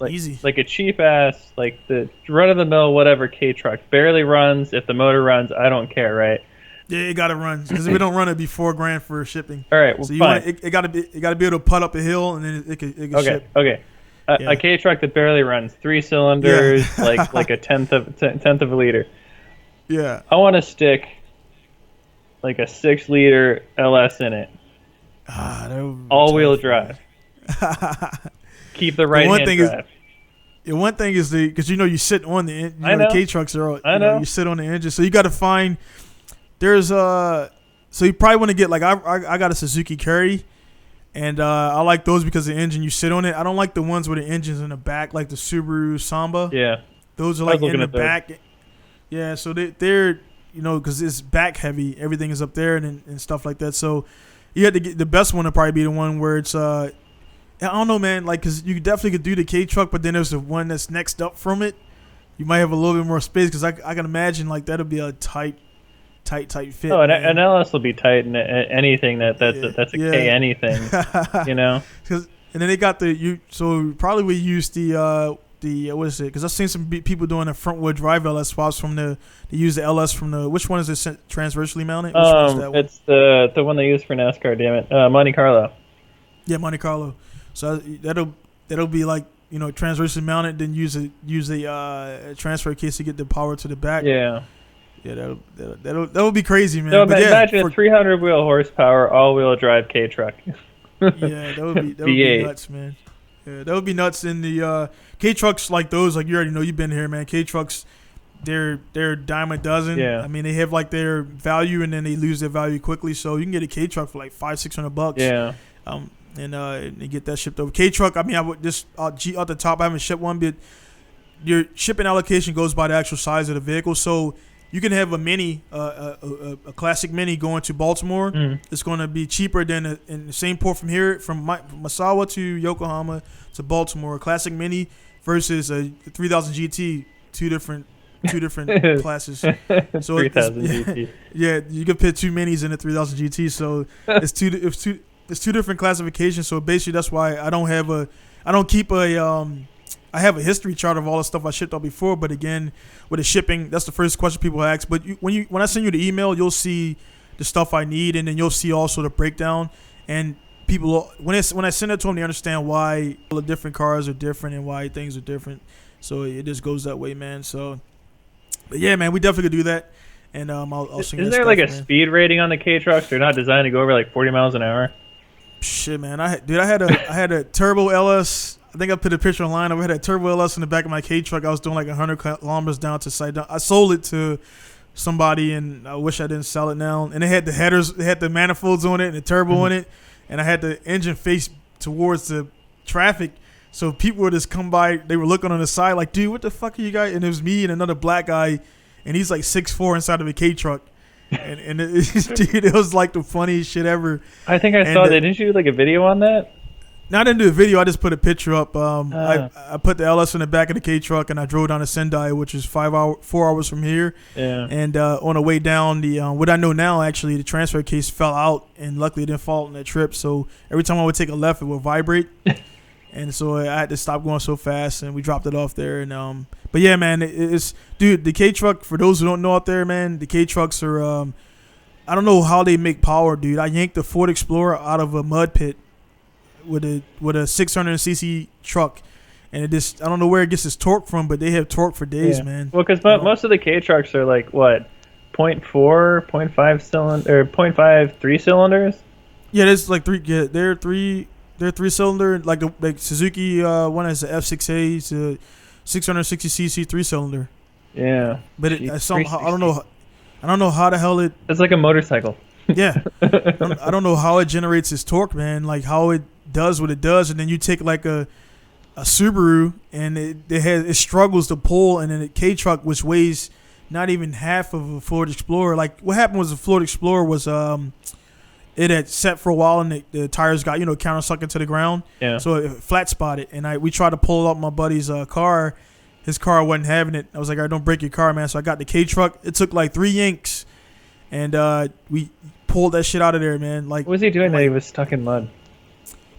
A: Easy.
C: Like a cheap ass, like the run of the mill, whatever K truck. Barely runs. If the motor runs, I don't care, right?
A: Yeah, it gotta run because if it don't run, it'd be $4 grand for shipping.
C: All right, well,
A: so
C: fine.
A: It gotta be able to putt up a hill and then it can ship.
C: Okay. A K truck that barely runs, 3 cylinders, like a tenth of a liter.
A: Yeah.
C: I want to stick like a 6-liter LS in it. All-wheel drive. Keep the right-hand drive.
A: The one thing is because you sit on the engine. The K trucks are. You sit on the engine, so you got to find. There's so you probably want to get like I got a Suzuki Carry, and I like those because the engine you sit on it. I don't like the ones where the engine's in the back, like the Subaru Samba.
C: Yeah,
A: those are like in the back. Yeah, so they're because it's back heavy. Everything is up there and stuff like that. So you have to get the best one. To probably be the one where it's I don't know, man. Like, cause you definitely could do the K truck, but then there's the one that's next up from it. You might have a little bit more space, cause I can imagine like that'll be a tight fit.
C: Oh, an LS will be tight, and anything that's a K anything,
A: Cause and then they got so probably we use the what is it? Because I've seen some people doing the front wheel drive LS swaps they use the LS from the, which one is it transversely mounted? Which one is that one?
C: It's the one they use for NASCAR. Damn it, Monte Carlo.
A: Yeah, Monte Carlo. So that'll be like transversely mounted. Then use a transfer case to get the power to the back.
C: Yeah.
A: Yeah, that'll be crazy, man.
C: So imagine a 300 wheel horsepower all-wheel drive K truck.
A: Yeah, that would be nuts, man. Yeah, that would be nuts. In the K trucks like those, like you already know, you've been here, man. K trucks, they're a dime a dozen.
C: Yeah.
A: I mean, they have like their value and then they lose their value quickly. So you can get a K truck for like $500-$600.
C: Yeah.
A: And they get that shipped over. K truck, I mean, I would just out the top. I haven't shipped one, but your shipping allocation goes by the actual size of the vehicle. So you can have a mini, a classic mini going to Baltimore. It's going to be cheaper than in the same port from here, from Misawa to Yokohama to Baltimore. A classic mini versus a 3000 GT, two different classes. So
C: 3000 GT.
A: Yeah, you can put 2 minis in a 3000 GT. So it's two different classifications. So basically, that's why I don't keep I have a history chart of all the stuff I shipped out before, but again, with the shipping, that's the first question people ask. But when I send you the email, you'll see the stuff I need, and then you'll see also the breakdown. And people, when I send it to them, they understand why all the different cars are different and why things are different. So it just goes that way, man. So, but yeah, man, we definitely could do that. And I'll send you.
C: Isn't there like a speed rating on the K trucks? They're not designed to go over like 40 miles an hour.
A: Shit, man, I had a turbo LS. I think I put a picture online. I had a turbo LS in the back of my K truck. I was doing like 100 kilometers down to site. I sold it to somebody, and I wish I didn't sell it now. And it had the headers, it had the manifolds on it, and the turbo on it, and I had the engine face towards the traffic. So people would just come by. They were looking on the side like, "Dude, what the fuck are you guys?" And it was me and another black guy, and he's like 6'4" inside of a K truck. And dude, it was like the funniest shit ever.
C: I think I saw that. Didn't you do like a video on that?
A: No, I didn't do a video. I just put a picture up. I put the LS in the back of the K truck, and I drove down to Sendai, which is 4 hours from here.
C: Yeah.
A: And on the way down, what I know now, actually, the transfer case fell out, and luckily it didn't fall on that trip. So every time I would take a left, it would vibrate. And so I had to stop going so fast, and we dropped it off there. And but yeah, man, dude, the K truck, for those who don't know out there, man, the K trucks are I don't know how they make power, dude. I yanked the Ford Explorer out of a mud pit with a 600cc truck, and it just, I don't know where it gets its torque from, but they have torque for days, man.
C: Well, because most of the K trucks are like what, 0.4, 0.5 cylinder, or 0.5 3 cylinders.
A: Yeah, there's like three. Yeah, they're three. They're 3-cylinder, like Suzuki one has the F6A. It's a 660cc 3-cylinder.
C: Yeah.
A: But it somehow I don't know how the hell it.
C: It's like a motorcycle.
A: Yeah, I don't know how it generates its torque, man. Like how it does what it does, and then you take like a Subaru, and it struggles to pull, and then a K truck which weighs not even half of a Ford Explorer. Like what happened was the Ford Explorer was it had set for a while, and the tires got countersunk into the ground.
C: Yeah.
A: So it flat spotted, and we tried to pull up my buddy's car. His car wasn't having it. I was like, all right, don't break your car, man. So I got the K truck. It took like 3 yanks, and we pulled that shit out of there, man. Like,
C: what was he doing that he was stuck in mud?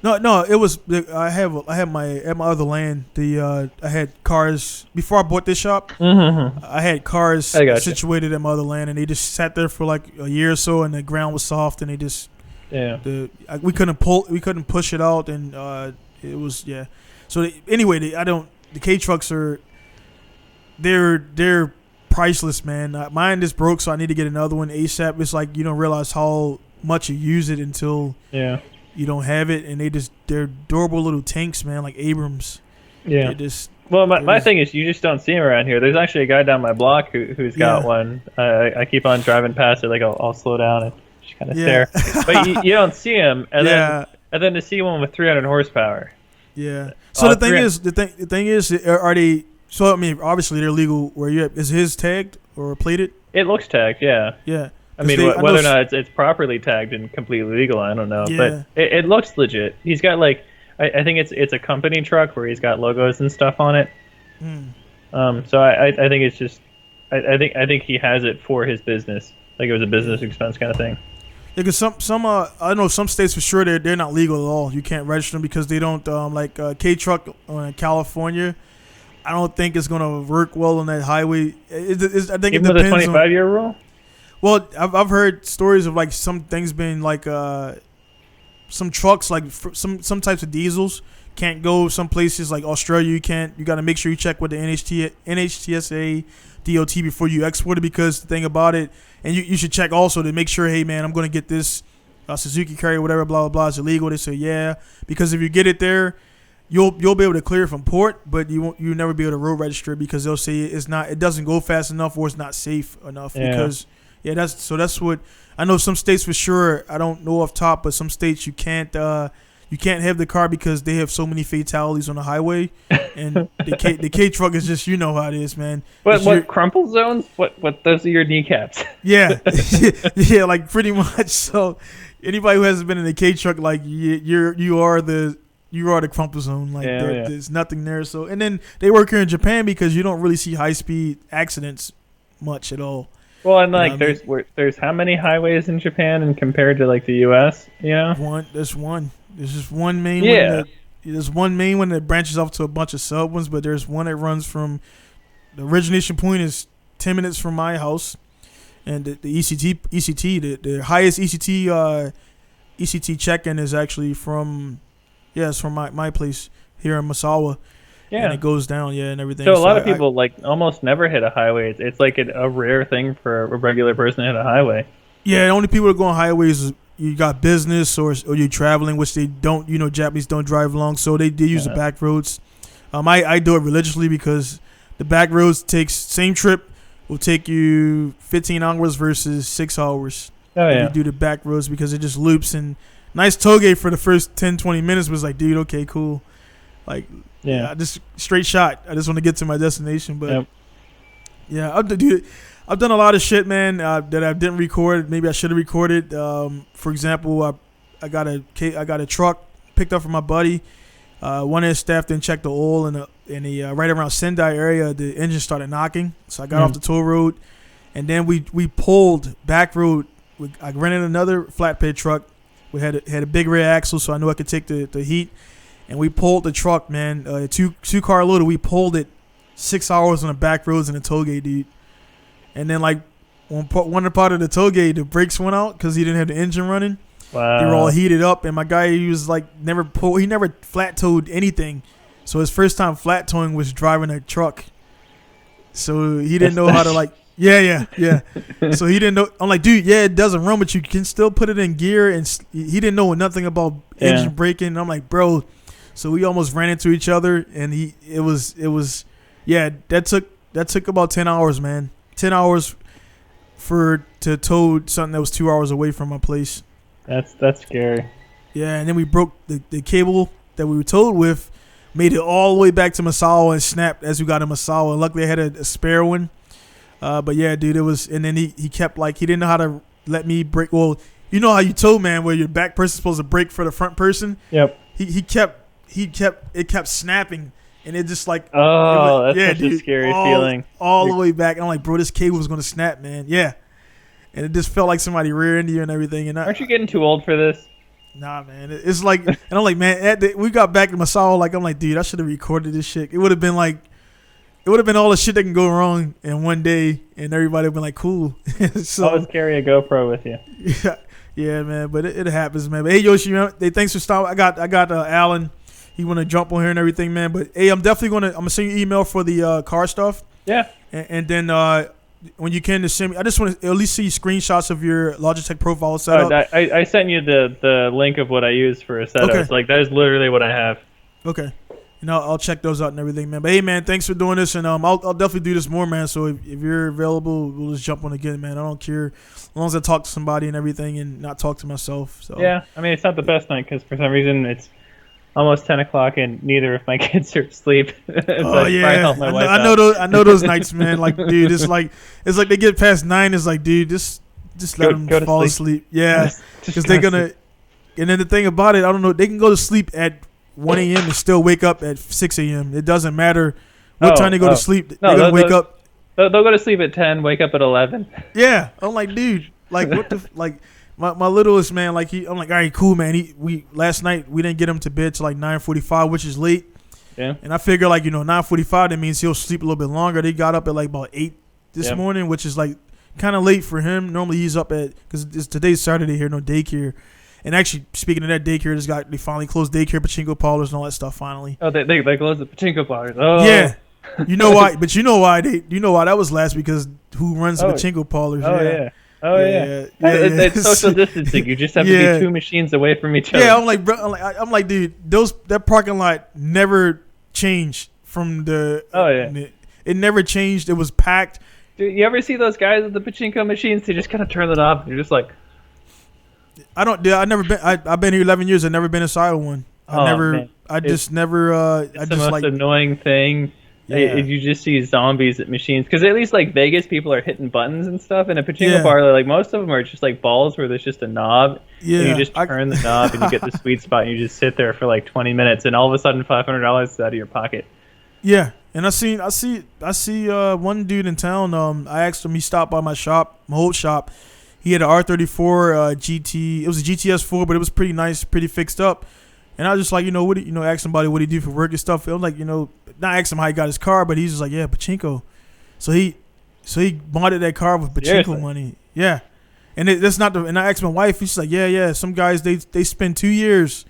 A: No, it was. I have my at my other land. I had cars before I bought this shop.
C: Mm-hmm.
A: I had cars
C: situated
A: at my other land, and they just sat there for like a year or so, and the ground was soft, and they just we couldn't push it out, and it was So anyway, the K trucks they're priceless, man. Mine is broke, so I need to get another one ASAP. It's like you don't realize how much you use it until you don't have it, and they're durable little tanks, man, like Abrams.
C: Yeah. My thing is, you just don't see them around here. There's actually a guy down my block who's got one. I keep on driving past it, like I'll slow down and just kind of stare. But you don't see him, and then to see one with 300 horsepower.
A: Yeah. So the thing is, are they? So I mean, obviously they're legal. Where you at? Is his tagged or plated?
C: It looks tagged, yeah.
A: Yeah.
C: I mean, whether or not it's properly tagged and completely legal, I don't know.
A: Yeah.
C: But it looks legit. He's got like, I think it's a company truck where he's got logos and stuff on it. So I think it's just, I think he has it for his business. Like it was a business expense kind of thing.
A: Yeah, because some I know some states for sure they're not legal at all. You can't register them because they don't like K truck in California. I don't think it's gonna work well on that highway. I think
C: even
A: it depends
C: with a 25-year rule.
A: Well, I've heard stories of like some things being like some trucks like some types of diesels can't go some places like Australia. You can't. You got to make sure you check with the NHTSA DOT before you export it, because the thing about it, and you should check also to make sure, hey man, I'm gonna get this Suzuki Carrier, whatever, blah blah blah, is illegal. They say yeah, because if you get it there, you'll be able to clear it from port, but you'll never be able to road register it because they'll say it doesn't go fast enough or it's not safe enough because. Yeah, that's what I know. Some states for sure. I don't know off top, but some states you can't have the car because they have so many fatalities on the highway, and the K truck is just how it is, man.
C: What crumple zones? What those are your kneecaps?
A: Yeah, yeah, like pretty much. So anybody who hasn't been in the K truck, like you are the crumple zone. Like there's nothing there. So and then they work here in Japan because you don't really see high speed accidents much at all.
C: Well, and like there's how many highways in Japan and compared to like the U.S.
A: There's one. There's just one main one. There's one main one that branches off to a bunch of sub ones, but there's one that runs from the origination point is 10 minutes from my house, and the ECT the highest ECT check-in is actually from it's from my place here in Masawa. Yeah, and it goes down, and everything.
C: So a lot of people like almost never hit a highway. It's like a rare thing for a regular person to hit a highway. Yeah, the only people that go on highways is you got business or you're traveling, which they don't. Japanese don't drive long, so they use the back roads. I do it religiously because the back roads same trip will take you 15 hours versus 6 hours. Oh yeah.
A: You do the back roads because it just loops, and nice toge for the first 10-20 minutes was like, dude, okay, cool, like. Yeah, just straight shot. I just want to get to my destination, but I've done a lot of shit, man, that I didn't record. Maybe I should have recorded. For example, I got a truck picked up from my buddy. One of his staff didn't check the oil, and right around Sendai area, the engine started knocking. So I got off the toll road, and then we pulled back road. I rented another flatbed truck. We had a big rear axle, so I knew I could take the heat. And we pulled the truck, man. Two car loader. We pulled it 6 hours on the back roads in the toll gate, dude. And then like one part of the toll gate, the brakes went out because he didn't have the engine running.
C: Wow.
A: They were all heated up, and my guy, he was like he never flat towed anything. So his first time flat towing was driving a truck. So he didn't know how to like. Yeah. So he didn't know. I'm like, dude, yeah, it doesn't run, but you can still put it in gear. And he didn't know nothing about engine braking. And I'm like, bro. So we almost ran into each other, and it was, yeah. That took about 10 hours, man. 10 hours to tow something that was 2 hours away from my place.
C: That's scary.
A: Yeah, and then we broke the cable that we were towed with, made it all the way back to Massawa and snapped as we got to Massawa. Luckily, I had a spare one. But yeah, dude, it was, and then he kept like, he didn't know how to let me brake. Well, you know how you tow, man, where your back person's supposed to brake for the front person.
C: Yep.
A: It kept snapping, and it just like,
C: that's such a scary feeling.
A: All the way back. And I'm like, bro, this cable was gonna snap, man. Yeah. And it just felt like somebody rear-ended you and everything. And
C: aren't you getting too old for this?
A: Nah, man. It's like, and I'm like, man, we got back to Massawa. Like, I'm like, dude, I should have recorded this shit. It would have been like, all the shit that can go wrong in one day, and everybody would have been like, cool. So
C: always carry a GoPro with you.
A: Yeah, man. But it happens, man. But hey, Yoshi, thanks for stopping. I got Allan. He want to jump on here and everything, man. But hey, I'm definitely gonna send you an email for the car stuff.
C: Yeah.
A: And then when you can, to send me. I just want to at least see screenshots of your Logitech profile setup.
C: I sent you the link of what I use for a setup.
A: Okay.
C: It's like that is literally what I have.
A: Okay. I'll check those out and everything, man. But hey, man, thanks for doing this, and I'll definitely do this more, man. So if you're available, we'll just jump on again, man. I don't care as long as I talk to somebody and everything, and not talk to myself. So
C: yeah, I mean, it's not the best night because for some reason it's almost 10 o'clock and neither of my kids are asleep.
A: Oh yeah, I know those nights, man. Like, dude, it's like they get past 9. It's like, dude, just let them fall asleep. Yeah, because they're gonna. And then the thing about it, I don't know, they can go to sleep at 1 a.m. and still wake up at 6 a.m. It doesn't matter what time they go to sleep. They're gonna wake up.
C: They'll go to sleep at 10, wake up at 11.
A: Yeah, I'm like, dude, like what the like. My littlest, man, like I'm like, all right, cool, man. Last night we didn't get him to bed till like 9:45, which is late.
C: Yeah.
A: And I figure like 9:45, that means he'll sleep a little bit longer. They got up at like about 8 this morning, which is like kind of late for him. Normally he's up at, because today's Saturday here, no daycare. And actually, speaking of that daycare, they finally closed daycare, pachinko parlors, and all that stuff. Finally.
C: Oh, they closed the pachinko parlors. Oh.
A: Yeah. You know why? But you know why that was last, because who runs the pachinko parlors?
C: Oh yeah. Oh yeah. It's social distancing. You just have to be 2 machines away from each other.
A: Yeah, I'm like, bro, I'm like, dude, that parking lot never changed from the. Oh yeah. It never changed. It was packed.
C: Dude, you ever see those guys at the pachinko machines? They just kind of turn it off. You're just like.
A: I've never been. I've been here 11 years. I've never been inside of one. It's the most annoying thing. Yeah.
C: You just see zombies at machines, because at least like Vegas, people are hitting buttons and stuff. In a pachinko parlor, like most of them are just like balls where there's just a knob. Yeah. And you just turn the knob and you get the sweet spot, and you just sit there for like 20 minutes, and all of a sudden $500 is out of your pocket.
A: Yeah, and I see one dude in town. I asked him. He stopped by my shop, my old shop. He had an R34 GT. It was a GTS4, but it was pretty nice, pretty fixed up. And I was just like, ask somebody what he do for work and stuff. I'm like, not ask him how he got his car, but he's just like, yeah, pachinko. So he bought that car with pachinko money. Yeah. And that's not and I asked my wife, she's like, yeah. Some guys, they spend 2 years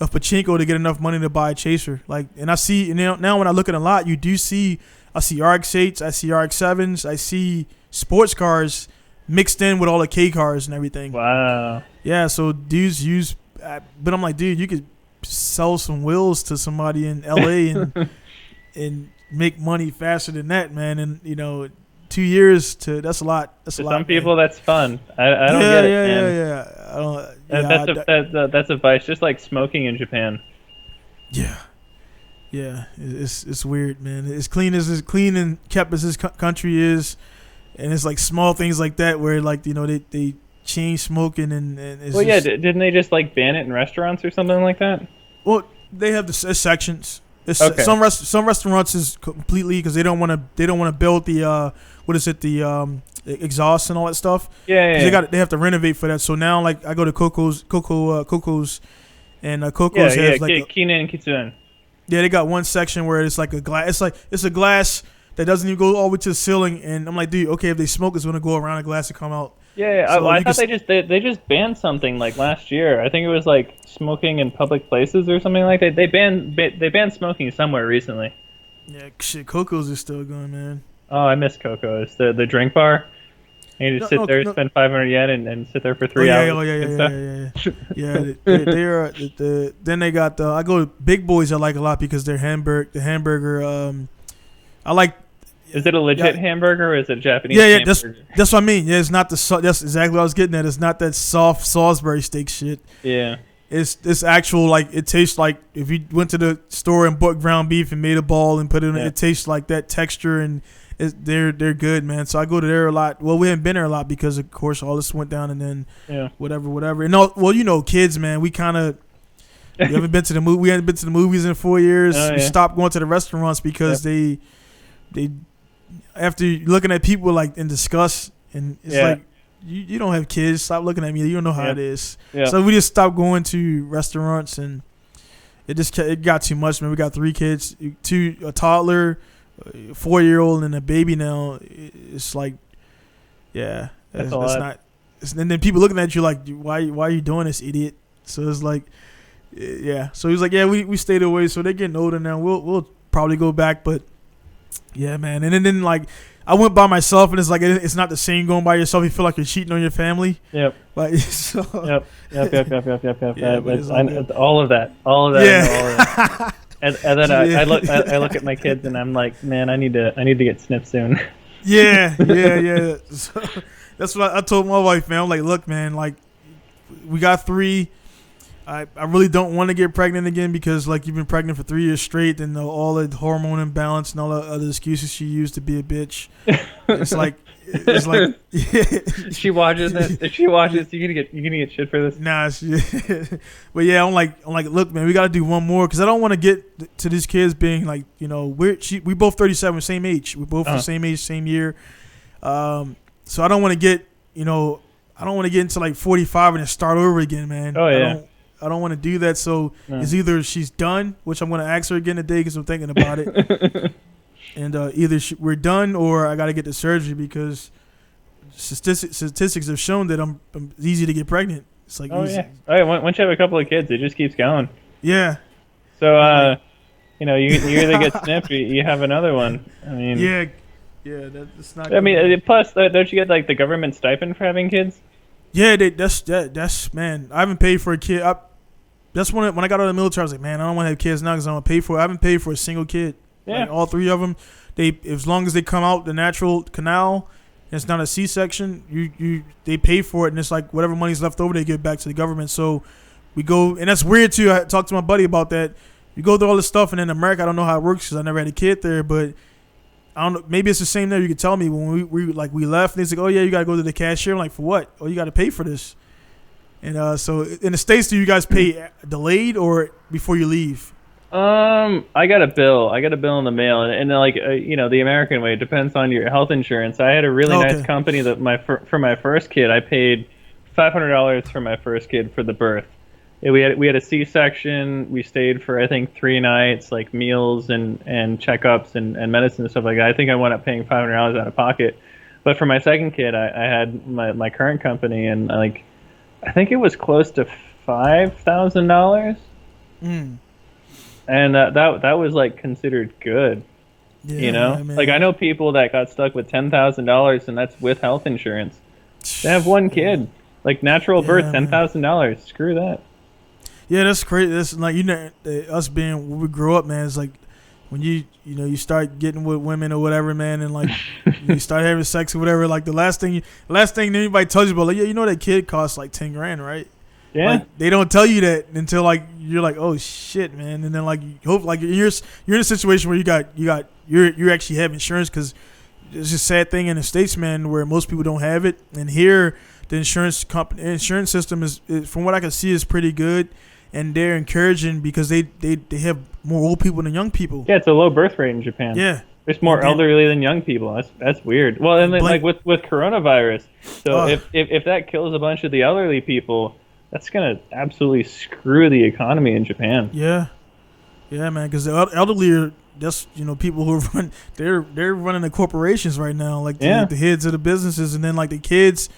A: of pachinko to get enough money to buy a chaser. Like, and I see, now when I look at a lot, I see RX-8s, I see RX-7s, I see sports cars mixed in with all the K cars and everything.
C: Wow.
A: Yeah, so dudes use, but I'm like, dude, you could sell some wheels to somebody in LA and make money faster than that, man. And 2 years that's a lot. That's a lot.
C: Some people, that's fun. I don't get it, man.
A: I don't.
C: That's a vice, just like smoking in Japan.
A: Yeah. It's weird, man. As clean and kept as this country is, and it's like small things like that where like they change smoking and it's
C: didn't they just like ban it in restaurants or something like that?
A: Well, they have the sections.
C: Okay.
A: Some restaurants is completely because they don't want to build the the exhaust and all that stuff.
C: Yeah.
A: They have to renovate for that. So now like I go to Coco's and Coco's has like
C: Kinen and Kitsune.
A: Yeah, they got one section where it's like a glass. It's a glass that doesn't even go all the way to the ceiling. And I'm like, dude, okay, if they smoke, it's gonna go around the glass and come out.
C: Yeah. So I thought they just banned something like last year. I think it was like smoking in public places or something like that. They banned smoking somewhere recently.
A: Yeah, shit, Coco's is still going, man.
C: Oh, I miss Coco's. The drink bar. And you just sit there, spend 500 yen, and sit there for 3 hours.
A: Then they got I go to Big Boys. I like a lot because their hamburger. I like.
C: Is it a legit hamburger or is it Japanese?
A: Yeah,
C: hamburger?
A: That's what I mean. Yeah, it's not that's exactly what I was getting at. It's not that soft Salisbury steak shit.
C: Yeah.
A: It's actual, like, it tastes like if you went to the store and bought ground beef and made a ball and put it in. It tastes like that texture, and they're good, man. So I go to there a lot. Well, we haven't been there a lot because of course all this went down, and then whatever. And kids, man, we haven't been to the movie. We haven't been to the movies in 4 years. We stopped going to the restaurants because they after looking at people like in disgust, and it's like, you don't have kids. Stop looking at me. You don't know how it is. Yeah. So we just stopped going to restaurants, and it got too much, man. We got 3 kids, a toddler, a 4-year-old, and a baby now. It's like, yeah,
C: that's
A: not. And then people looking at you like, why are you doing this, idiot? So it's like, yeah. So he was like, yeah, we stayed away. So they're getting older now. We'll probably go back, but yeah, man. And then like, I went by myself, and it's like it's not the same going by yourself. You feel like you're cheating on your family.
C: Yep.
A: Like so.
C: Yep.
A: Yeah,
C: all of that. Yeah. All of that. And then I look at my kids, and I'm like, man, I need to get snipped soon.
A: Yeah. So, that's what I told my wife, man. I'm like, look, man, like, we got 3. I really don't want to get pregnant again because, like, you've been pregnant for 3 years straight, and all the hormone imbalance and all the other excuses she used to be a bitch. It's like, yeah.
C: She watches it. If she watches, you're gonna get shit for this.
A: Nah, but yeah, I'm like, look, man, we gotta do one more because I don't want to get to these kids being like, we both 37, same age. We both the same age, same year. So I don't want to get, into like 45 and then start over again, man.
C: Oh yeah.
A: I don't want to do that. So it's either she's done, which I'm going to ask her again today because I'm thinking about it. And either we're done or I got to get the surgery because statistics have shown that I'm easy to get pregnant. It's like,
C: yeah. Once you have a couple of kids, it just keeps going.
A: Yeah.
C: So, you either get snipped or you have another one. I mean,
A: yeah, that's not.
C: I mean, plus, don't you get like the government stipend for having kids?
A: Yeah, that's man. I haven't paid for a kid. That's when I got out of the military, I was like, man, I don't want to have kids now because I don't pay for it. I haven't paid for a single kid.
C: Yeah.
A: Like, all 3 of them, as long as they come out the natural canal, and it's not a C-section, they pay for it, and it's like whatever money's left over, they give back to the government. So we go, and that's weird too. I talked to my buddy about that. You go through all this stuff, and in America, I don't know how it works because I never had a kid there, but I don't know. Maybe it's the same there. You could tell me when we left, and it's like, oh yeah, you got to go to the cashier. I'm like, for what? Oh, you got to pay for this. And so in the States, do you guys pay delayed or before you leave?
C: I got a bill. in the mail, and like the American way, it depends on your health insurance. I had a really nice company that for my first kid, I paid $500 for my first kid for the birth. We had a C-section. We stayed for I think 3 nights, like meals and checkups and medicine and stuff like that. I think I wound up paying $500 out of pocket. But for my second kid, I had my current company, and like I think it was close to $5,000. And that was like considered good. Yeah, man. Like I know people that got stuck with $10,000, and that's with health insurance. They have 1 kid, like natural birth, $10,000. Screw that.
A: Yeah, that's crazy. That's like us being when we grow up, man. It's like when you start getting with women or whatever, man, and like you start having sex or whatever. Like the last thing anybody tells you about, like, yeah, that kid costs like $10,000, right?
C: Yeah.
A: Like, they don't tell you that until like you're like, oh shit, man, and then like you hope like you're in a situation where you actually have insurance because it's a sad thing in the States, man, where most people don't have it, and here the insurance system is from what I can see is pretty good. And they're encouraging because they have more old people than young people.
C: Yeah, it's a low birth rate in Japan.
A: Yeah,
C: there's more elderly than young people. That's weird. Well, and then like with coronavirus, so if that kills a bunch of the elderly people, that's gonna absolutely screw the economy in Japan.
A: Yeah, man, because the elderly are people who run. They're running the corporations right now, like the heads of the businesses, and then like the kids.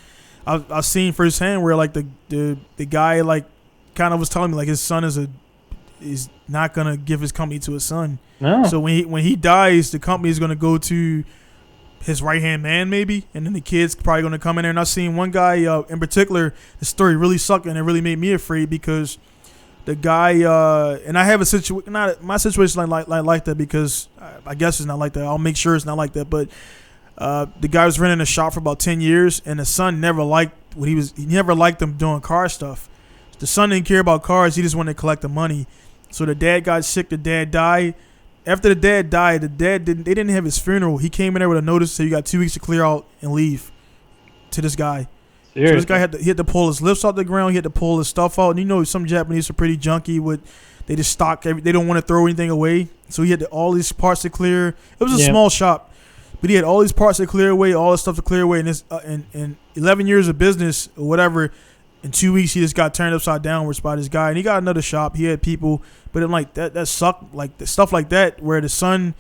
A: I've seen firsthand where like the guy like. Kind of was telling me like his son is not gonna give his company to his son.
C: No.
A: So when he dies, the company is gonna go to his right hand man maybe, and then the kid's probably gonna come in there. And I've seen one guy in particular. The story really sucked, and it really made me afraid because the guy and I have a situation. Not my situation like that because I guess it's not like that. I'll make sure it's not like that. But the guy was renting a shop for about 10 years, and the son never liked what he was. He never liked them doing car stuff. The son didn't care about cars. He just wanted to collect the money. So the dad got sick. The dad died. After the dad died, they didn't have his funeral. He came in there with a notice, so you got 2 weeks to clear out and leave to this guy. Seriously? So this guy had to pull his lifts off the ground. He had to pull his stuff out. And you know some Japanese are pretty junky with they just stock they don't want to throw anything away. So he had all these parts to clear. It was a small shop, but he had all these parts to clear away, all this stuff to clear away. And this in 11 years of business or whatever, in 2 weeks he just got turned upside downwards by this guy. And he got another shop. He had people. But it, like that sucked. Like the stuff like that, where the son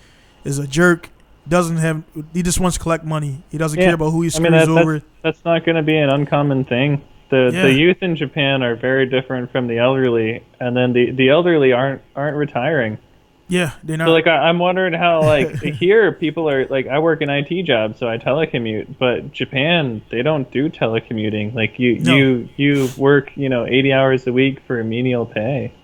A: is a jerk, he just wants to collect money. He doesn't care about who he screws over.
C: That's not going to be an uncommon thing. The youth in Japan are very different from the elderly, and then the elderly aren't retiring.
A: Yeah, they're not.
C: So like I'm wondering how like here people are like I work an IT job, so I telecommute, but Japan they don't do telecommuting. Like you work 80 hours a week for menial pay.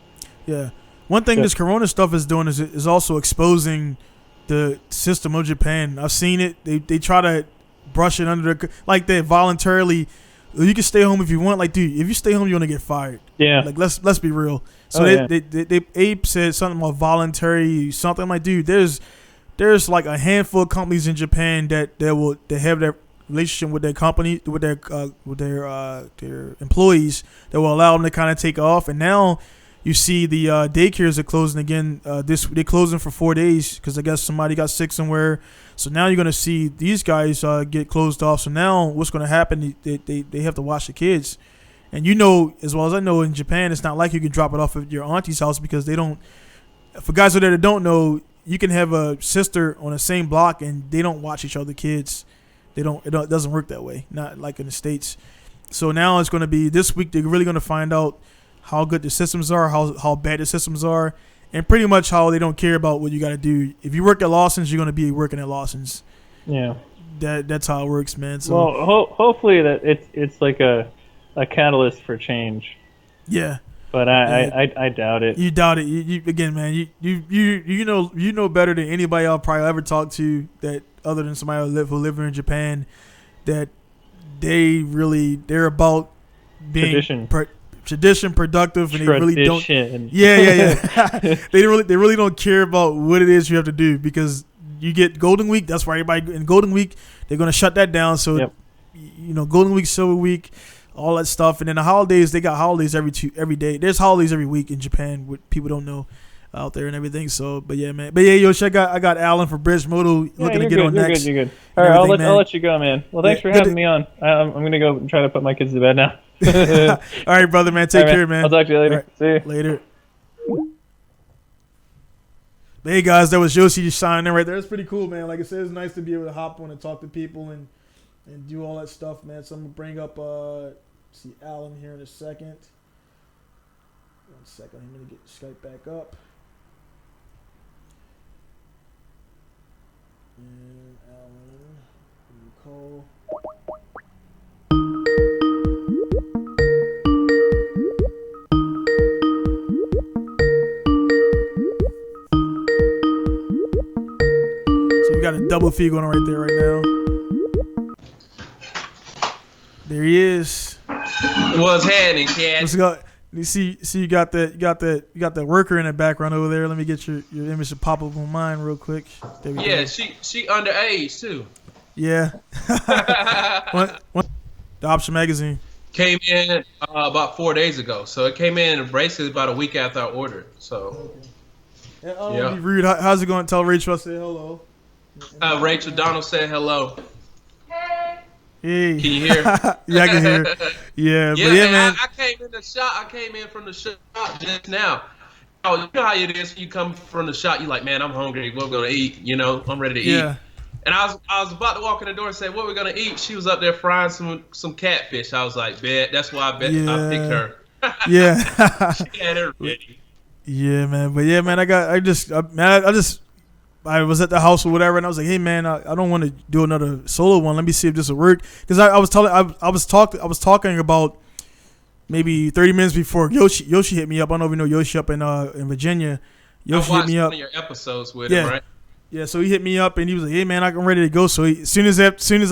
A: Yeah. One thing this Corona stuff is doing is also exposing the system of Japan. I've seen it. They try to brush it under like they voluntarily. You can stay home if you want. Like, dude, if you stay home, you're gonna get fired.
C: Yeah.
A: Like, let's be real. So Abe said something about voluntary something. I'm like, dude, there's like a handful of companies in Japan that have that relationship with their company with their employees that will allow them to kind of take off. And now you see the daycares are closing again. They're closing for 4 days because I guess somebody got sick somewhere. So now you're gonna see these guys get closed off. So now what's gonna happen? They have to watch the kids, and as well as I know in Japan, it's not like you can drop it off at your auntie's house because they don't. For guys out there that don't know, you can have a sister on the same block and they don't watch each other kids. It doesn't work that way. Not like in the States. So now it's gonna be this week. They're really gonna find out how good the systems are, how bad the systems are, and pretty much how they don't care about what you got to do. If you work at Lawson's, you're going to be working at Lawson's.
C: Yeah.
A: That's how it works, man. So,
C: well, hopefully that it's like a catalyst for change.
A: Yeah.
C: But I doubt it.
A: You doubt it. You again, man. You know better than anybody I'll probably ever talk to that other than somebody who live in Japan that they're about being tradition productive, and they really don't. Yeah. They really don't care about what it is you have to do because you get Golden Week. That's why everybody in Golden Week they're gonna shut that down. So Golden Week, Silver Week, all that stuff, and then the holidays they got holidays every day. There's holidays every week in Japan, what people don't know out there and everything. So, but yeah, man. But yeah, Yoshi, I got Allan from Bridge Moto looking to get on next.
C: You're good. All right, I'll let you go, man. Well, thanks for having me on. I'm gonna go try to put my kids to bed now.
A: All right, brother, man. Take care, man.
C: I'll talk to you later.
A: Right.
C: See you
A: later. But hey, guys, that was Yoshi just signing in right there. It's pretty cool, man. Like I said, it's nice to be able to hop on and talk to people and do all that stuff, man. So I'm gonna bring up see Allan here in a second. 1 second, I'm gonna get Skype back up. And Allan, call. So we got a double feed going on right there right now. There he is.
D: What's happening, Cat?
A: Let's go. You see, you got that worker in the background over there. Let me get your image to pop up on mine real quick. There we go.
D: Yeah, she underage too.
A: Yeah. The Option Magazine
D: came in about 4 days ago, so it came in basically about a week after I ordered. So.
A: Okay. I don't want to be rude. How's it going? Tell Rachel I say hello.
D: Rachel Donald said hello.
A: Hey.
D: Can you hear?
A: Yeah, I can hear. Yeah,
D: yeah,
A: but yeah, man.
D: I came in from the shop just now. Oh, you know how it is when you come from the shop, you're like, man, I'm hungry. What we gonna eat? I'm ready to eat. And I was about to walk in the door and say, what we gonna eat? She was up there frying some catfish. I was like, bet that's why I picked her.
A: Yeah.
D: She had her ready.
A: Yeah, man. But yeah, man, I just I was at the house or whatever, and I was like, hey man, I don't want to do another solo one. Let me see if this will work. Because I was talking about maybe 30 minutes before Yoshi hit me up. I don't know if you know Yoshi up in Virginia. Yoshi hit me up.
D: One of your episodes with him, right?
A: Yeah, so he hit me up and he was like, hey man, I'm ready to go. So as soon as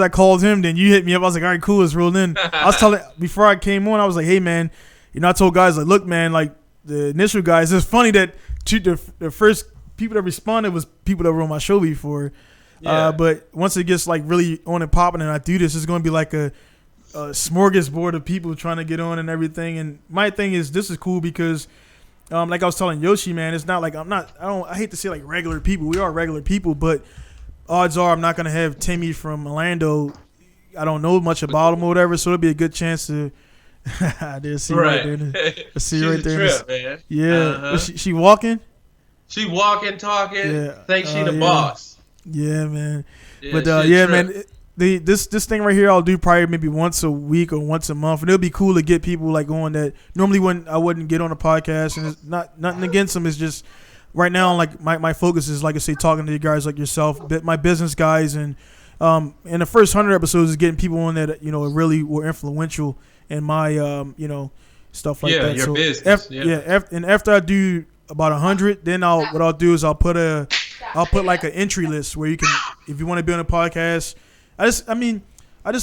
A: I called him, then you hit me up. I was like, all right, cool, let's roll in. I was telling before I came on, I was like, hey man, I told guys like, look man, like the initial guys, it's funny that the first people that responded was people that were on my show before. Yeah. But once it gets like really on and popping and I do this, it's going to be like a smorgasbord of people trying to get on and everything. And my thing is, this is cool because like I was telling Yoshi, man, it's not like I hate to say like regular people. We are regular people, but odds are I'm not going to have Timmy from Orlando. I don't know much about him or whatever, so it'll be a good chance to see right there. See right there.
D: Trip, man.
A: Yeah. She walking?
D: She walking, talking.
A: Yeah.
D: Think she the boss.
A: Yeah, man. Yeah, but man, this thing right here I'll do probably maybe once a week or once a month, and it'll be cool to get people like on that normally I wouldn't get on a podcast, and it's nothing against them. It's just right now like my focus is, like I say, talking to you guys like yourself, my business guys, and the first 100 episodes is getting people on that really were influential in my stuff like that.
D: Your
A: so
D: business.
A: And after I do about 100, then what I'll do is I'll put like an entry list where you can, if you want to be on a podcast. I just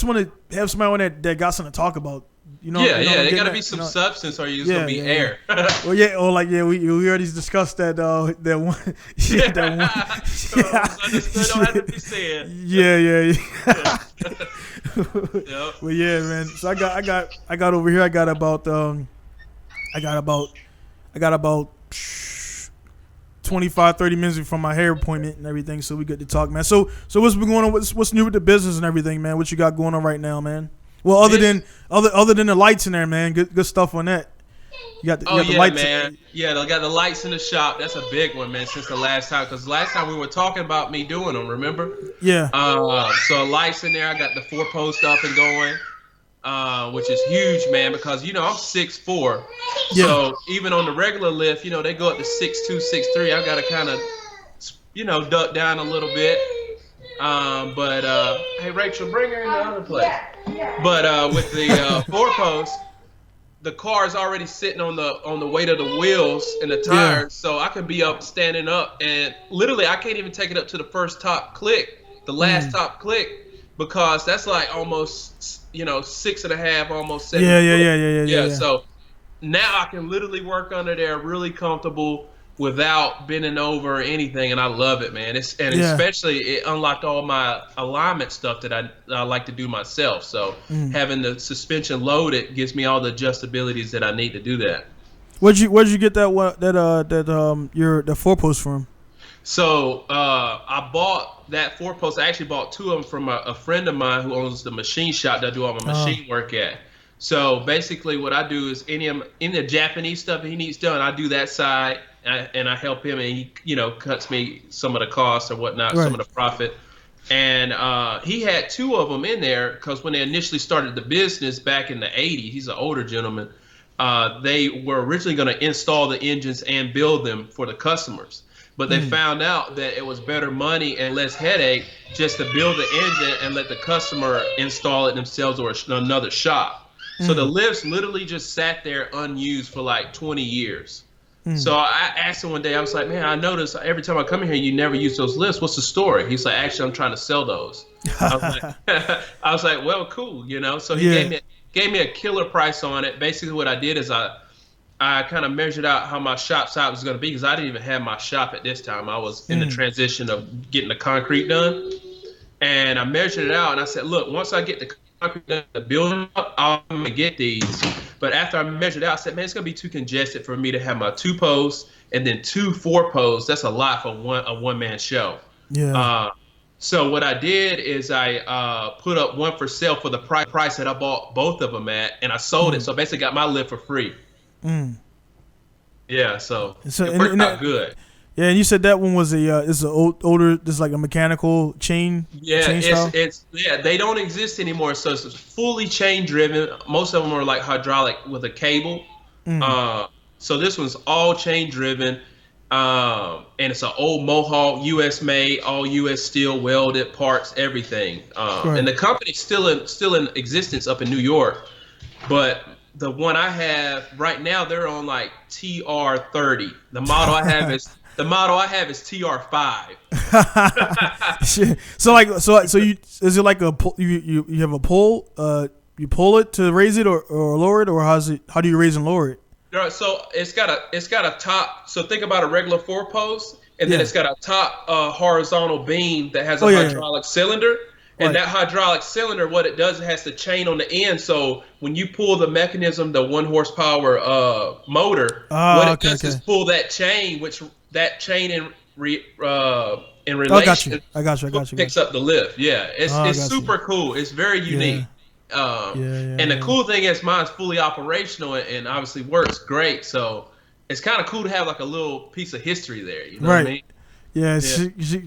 A: want to have somebody on that got something to talk about.
D: There got to be some substance, or you're just gonna be air.
A: Well, we already discussed that one. That one.
B: Understood, don't have to be said.
A: Yeah.
B: Yep.
A: Well, yeah, man. So I got over here. I got about 25, 30 minutes from my hair appointment and everything, so we good to talk, man. So what's been going on? What's new with the business and everything, man? What you got going on right now, man? Well, other than the lights in there, man. Good stuff on that. You got the lights,
B: man. Yeah, they got the lights in the shop. That's a big one, man. Since the last time, because last time we were talking about me doing them. Remember?
A: Yeah.
B: So lights in there. I got the 4-post up and going. Which is huge, man, because I'm 6'4", so even on the regular lift, they go up to 6'2", 6'3". I gotta kind of, duck down a little bit. But hey, Rachel, bring her in the other place. But with the 4-post, the car is already sitting on the weight of the wheels and the tires, so I can be up, standing up, and literally I can't even take it up to the first top click, the last top click. Because that's like almost, 6.5, almost 7.
A: Yeah.
B: So now I can literally work under there really comfortable without bending over or anything, and I love it, man. Especially it unlocked all my alignment stuff that I like to do myself. So having the suspension loaded gives me all the adjustabilities that I need to do that.
A: Where'd you get the 4-post from?
B: So I bought that 4-post. I actually bought 2 of them from a friend of mine who owns the machine shop that I do all my machine work at. So basically what I do is any of the Japanese stuff that he needs done, I do that side, and I help him, and he cuts me some of the costs or whatnot, some of the profit. And he had 2 of them in there because when they initially started the business back in the 80s, he's an older gentleman, they were originally going to install the engines and build them for the customers. But they found out that it was better money and less headache just to build the engine and let the customer install it themselves or another shop. So the lifts literally just sat there unused for like 20 years. So I asked him one day, I was like, man, I noticed every time I come in here, you never use those lifts. What's the story? He's like, actually, I'm trying to sell those. I was like, well, cool, So he gave me a killer price on it. Basically what I did is I kind of measured out how my shop side was going to be because I didn't even have my shop at this time. I was in the transition of getting the concrete done. And I measured it out, and I said, look, once I get the concrete done, the building up, I'm going to get these. But after I measured out, I said, man, it's going to be too congested for me to have my 2-posts and then 2 4-posts. That's a lot for a one-man show.
A: Yeah.
B: So what I did is I put up one for sale for the price that I bought both of them at, and I sold it. So I basically got my lift for free. Yeah, so it worked out good.
A: Yeah, and you said that one was is an older, this is like a mechanical chain.
B: Yeah, it's they don't exist anymore. So it's fully chain driven. Most of them are like hydraulic with a cable. So this one's all chain driven,
D: And it's an old Mohawk, U.S. made, all U.S. steel, welded parts, everything.
A: Right.
D: And the company's still in existence up in New York, but the one I have right now, they're on like TR30. The model I have is TR5.
A: Shit. So you is it like you have a pull? You pull it to raise it or lower it, or how do you raise and lower it?
D: So it's got a top. So think about a regular 4-post, and then it's got a top horizontal beam that has a hydraulic cylinder. And that hydraulic cylinder, what it does, it has the chain on the end. So when you pull the mechanism, the 1 horsepower motor, what it does is pull that chain, which that chain in relation
A: I got you.
D: picks up the lift. Yeah, it's super cool. It's very unique. And the cool thing is mine's fully operational and obviously works great. So it's kind of cool to have like a little piece of history there. You know what I mean?
A: Yeah.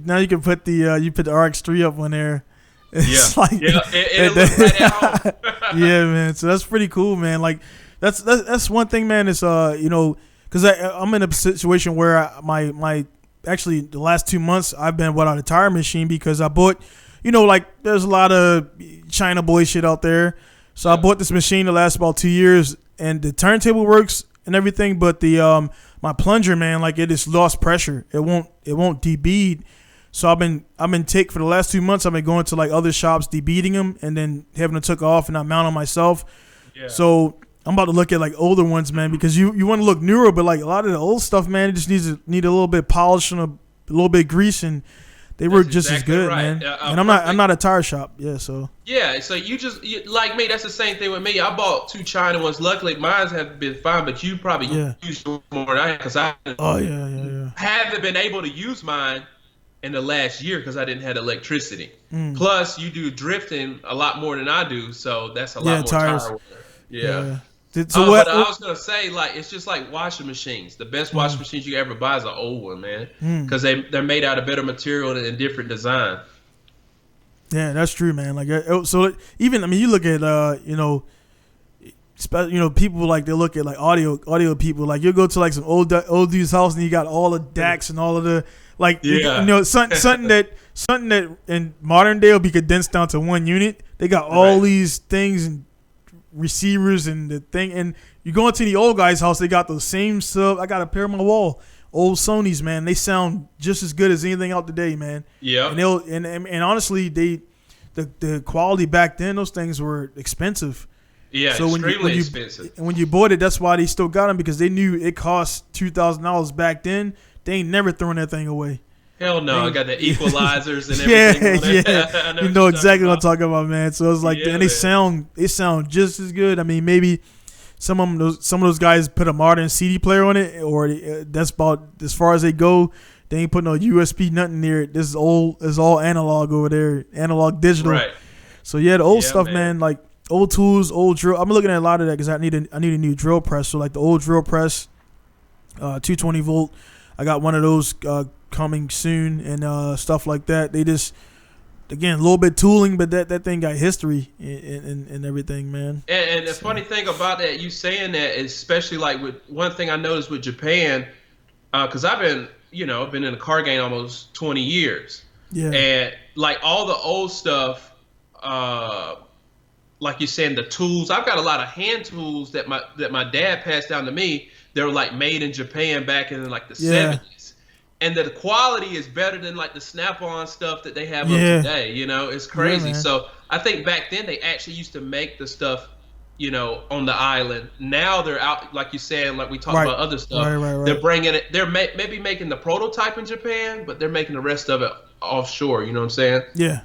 A: Now you can put the RX3 up on there. It's
D: it looks right at home.
A: Yeah, man. So that's pretty cool, man. Like that's one thing, man. Is because I'm in a situation where my actually the last 2 months I've been without a tire machine because I bought, like there's a lot of China boy shit out there. So I bought this machine that lasts about 2 years, and the turntable works and everything, but the my plunger, man, like it just lost pressure. It won't debead. So I've been for the last 2 months. I've been going to like other shops, debeading them, and then having them took off, and I mount them myself. Yeah. So I'm about to look at like older ones, man, because you want to look newer, but like a lot of the old stuff, man, it just need a little bit polish and a little bit grease, and they work just as good, man. And I'm not a tire shop, so.
D: Yeah, so you like me. That's the same thing with me. I bought 2 China ones. Luckily, mine have been fine, but you probably use more than I because I haven't been able to use mine in the last year because I didn't have electricity. Plus, you do drifting a lot more than I do, so that's a lot more tires. Tire wear. Yeah. But I was gonna say, like, it's just like washing machines. The best washing machines you ever buy is an old one, man, because they're made out of better material and different design.
A: Yeah, that's true, man. Like, so even you look at people like they look at like audio people. Like you go to like some old dude's house and you got all the DACs and all of the something that in modern day will be condensed down to one unit. They got all these things and receivers and the thing, and you go into the old guy's house, they got those same stuff. I got a pair on my wall, old Sonys, man. They sound just as good as anything out today, man. Yeah. And honestly, the quality back then, those things were expensive.
D: Yeah, so extremely expensive.
A: And when you bought it, that's why they still got them, because they knew it cost $2,000 back then. They ain't never throwing that thing away.
D: Hell no, I got the equalizers and everything.
A: Yeah. You know exactly what I'm talking about, man. So it's like, and they sound just as good. I mean, maybe some of those guys put a modern CD player on it, or that's about as far as they go. They ain't put no USB nothing near it. This is all analog over there, analog digital. Right. So the old stuff, man, like old tools, old drill. I'm looking at a lot of that because I need a new drill press. So like the old drill press, 220 volt. I got one of those coming soon and stuff like that. They just, again, a little bit tooling, but that thing got history and everything, man.
D: And the funny thing about that, you saying that, especially like with one thing I noticed with Japan, because I've been in the car game almost 20 years. Yeah. And like all the old stuff, like you're saying, the tools, I've got a lot of hand tools that my dad passed down to me. They were like made in Japan back in like the 70s. And the quality is better than like the Snap-on stuff that they have up today. It's crazy. So I think back then they actually used to make the stuff, on the island. Now they're out, like you said, like we talked about other stuff. Right. They're bringing it. They're maybe making the prototype in Japan, but they're making the rest of it offshore. You know what I'm saying?
A: Yeah.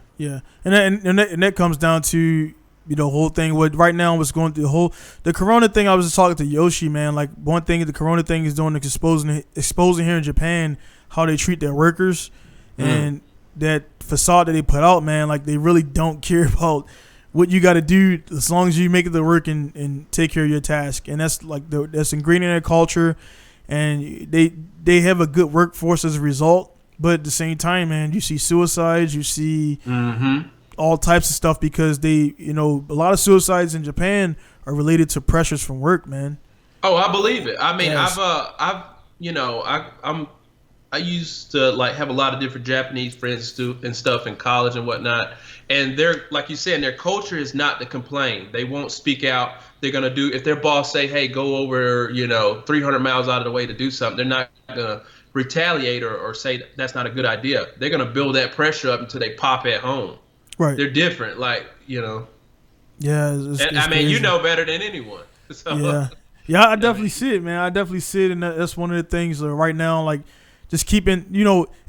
A: And that comes down to, whole thing with right now what's going through the Corona thing. I was just talking to Yoshi, man. Like one thing the Corona thing is doing is exposing here in Japan how they treat their workers and that facade that they put out, man. Like they really don't care about what you got to do as long as you make it to work and take care of your task. And that's like that's ingrained in their culture, and they have a good workforce as a result. But at the same time, man, you see suicides, you see all types of stuff because a lot of suicides in Japan are related to pressures from work, man.
D: Oh, I believe it. I mean,
A: yes.
D: I'm I used to like have a lot of different Japanese friends and stuff in college and whatnot. And they're, like you said, their culture is not to complain. They won't speak out. They're going to do, if their boss say, hey, go over, 300 miles out of the way to do something, they're not going to retaliate or say that's not a good idea. They're going to build that pressure up until they pop at home.
A: Right.
D: They're different,
A: Yeah.
D: It's I mean, you know better than anyone. So.
A: Yeah. Yeah, I definitely see it, man. I definitely see it, and that's one of the things right now, like, just keeping,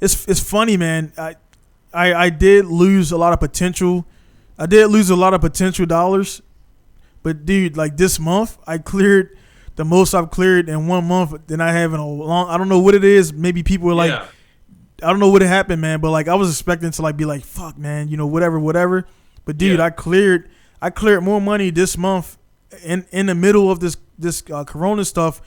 A: it's funny, man. I did lose a lot of potential. I did lose a lot of potential dollars. But, dude, like this month, I cleared the most I've cleared in 1 month than I have in a long – I don't know what it is. Maybe people are like I don't know what happened, man. But, like, I was expecting to, like, be like, fuck, man, whatever. But, dude, I cleared more money this month in the middle of this Corona stuff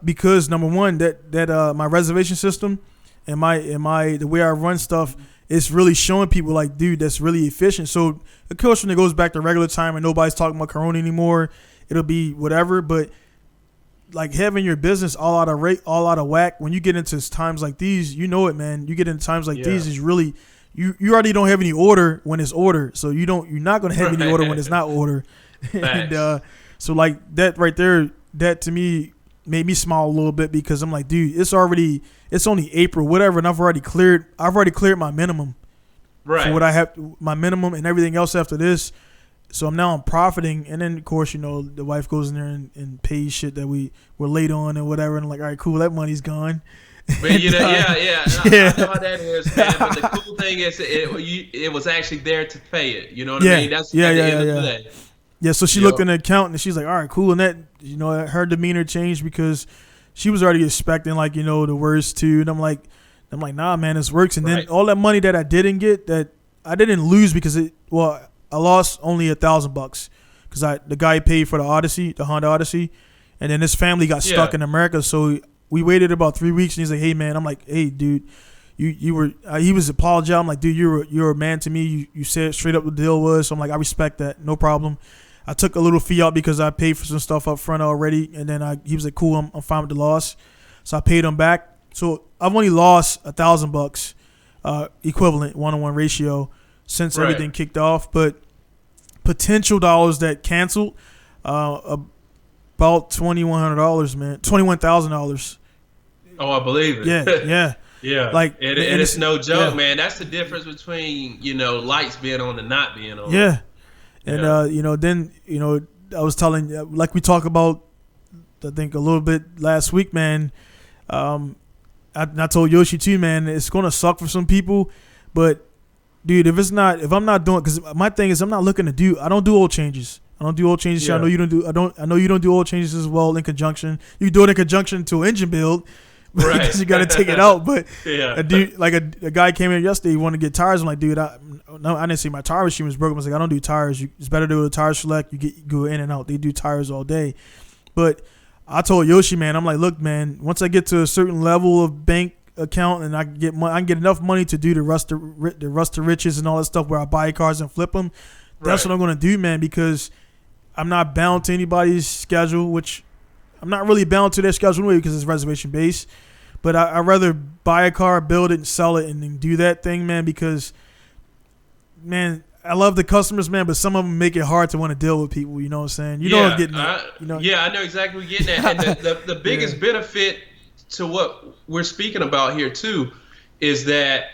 A: because, number one, that my reservation system and the way I run stuff – it's really showing people like, dude, that's really efficient. So, of course, when it goes back to regular time and nobody's talking about Corona anymore, it'll be whatever. But like having your business all out of whack, when you get into times like these, you know it, man. You get into times like these, is really you already don't have any order when it's order. So you're not going to have any order when it's not order. And so like that right there, that to me made me smile a little bit because I'm like, dude, it's only April, whatever, and I've already cleared my minimum.
D: Right.
A: For what I have, my minimum and everything else after this. So I'm profiting, and then of course, the wife goes in there and pays shit that we were late on and whatever, and I'm like, all right, cool, that money's gone.
D: But I know how that is, man. But the cool thing is, it was actually there to pay it. You know what I mean? That's at the end of the day.
A: Yeah, so she looked in the account and she's like, all right, cool. And that, her demeanor changed because she was already expecting, like, the worst too. And I'm like, nah, man, this works. And then all that money that I didn't get, that I didn't lose because I lost only $1,000 because the guy paid for the Honda Odyssey. And then his family got stuck in America. So we waited about 3 weeks and he's like, hey, man, I'm like, hey, dude, you were, he was apologizing. I'm like, dude, you're a man to me. You said straight up what the deal was. So I'm like, I respect that. No problem. I took a little fee out because I paid for some stuff up front already, and then he was like, "Cool, I'm fine with the loss." So I paid him back. So I've only lost $1,000, equivalent 1-to-1 ratio, since everything kicked off. But potential dollars that canceled, about $2,100, man, $21,000.
D: Oh, I believe it.
A: Yeah.
D: Yeah,
A: like,
D: and it's no joke, man. That's the difference between lights being on and not being on.
A: Yeah. And then I was telling, like we talked about, I think a little bit last week, man. I told Yoshi too, man. It's gonna suck for some people, but dude, if I'm not doing, because my thing is I don't do oil changes. I don't do oil changes. Yeah. I know you don't do oil changes as well in conjunction. You do it in conjunction to an engine build. Right. Because you got to take it out. But a dude, like a guy came in yesterday, he wanted to get tires. I'm like, dude, I didn't say my tire machine was broken. I was like, I don't do tires. It's better to do a tire select. You go in and out. They do tires all day. But I told Yoshi, man, I'm like, look, man, once I get to a certain level of bank account and I can get enough money to do the rust to riches and all that stuff where I buy cars and flip them. That's what I'm going to do, man, because I'm not bound to anybody's schedule, which I'm not really bound to their schedule anyway because it's reservation based. But I'd rather buy a car, build it, and sell it, and then do that thing, man, because, man, I love the customers, man, but some of them make it hard to want to deal with people, you know what I'm saying? I'm getting that.
D: Yeah, I know exactly what you're getting at. And the biggest benefit to what we're speaking about here, too, is that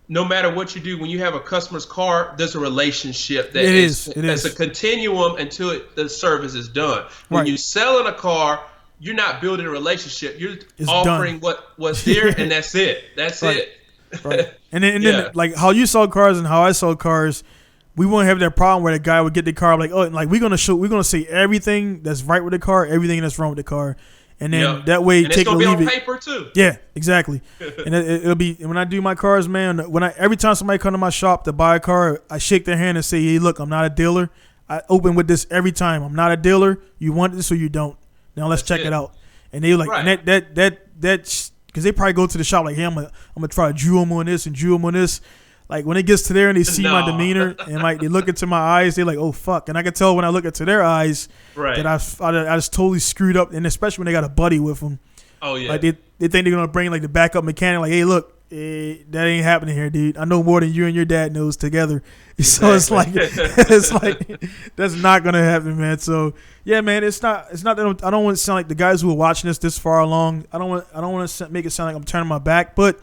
D: no matter what you do, when you have a customer's car, there's a relationship that it's a continuum until the service is done. When you're selling a car, you're not building a relationship. You're offering what's there, and that's it. That's it.
A: Right. And then like how you sell cars and how I sell cars, we won't have that problem where the guy would get the car like, oh, like we're gonna say everything that's right with the car, everything that's wrong with the car, and then that way take it or leave it. It's gonna be on
D: paper too.
A: Yeah, exactly. And it'll be when I do my cars, man. Every time somebody come to my shop to buy a car, I shake their hand and say, hey, look, I'm not a dealer. I open with this every time. I'm not a dealer. You want this or you don't. Now let's check it out. And they like, and that's because they probably go to the shop like, hey, I'm gonna try to drew them on this and drew them on this. Like when it gets to there and they see my demeanor and like they look into my eyes, they're like, oh fuck. And I can tell when I look into their eyes that I just totally screwed up. And especially when they got a buddy with them.
D: Oh yeah.
A: Like they think they're gonna bring like the backup mechanic. Like, hey, look, that ain't happening here, dude. I know more than you and your dad knows together. So it's like that's not gonna happen, man. So yeah, man, it's not that I don't want to sound like the guys who are watching this far along. I don't want to make it sound like I'm turning my back, but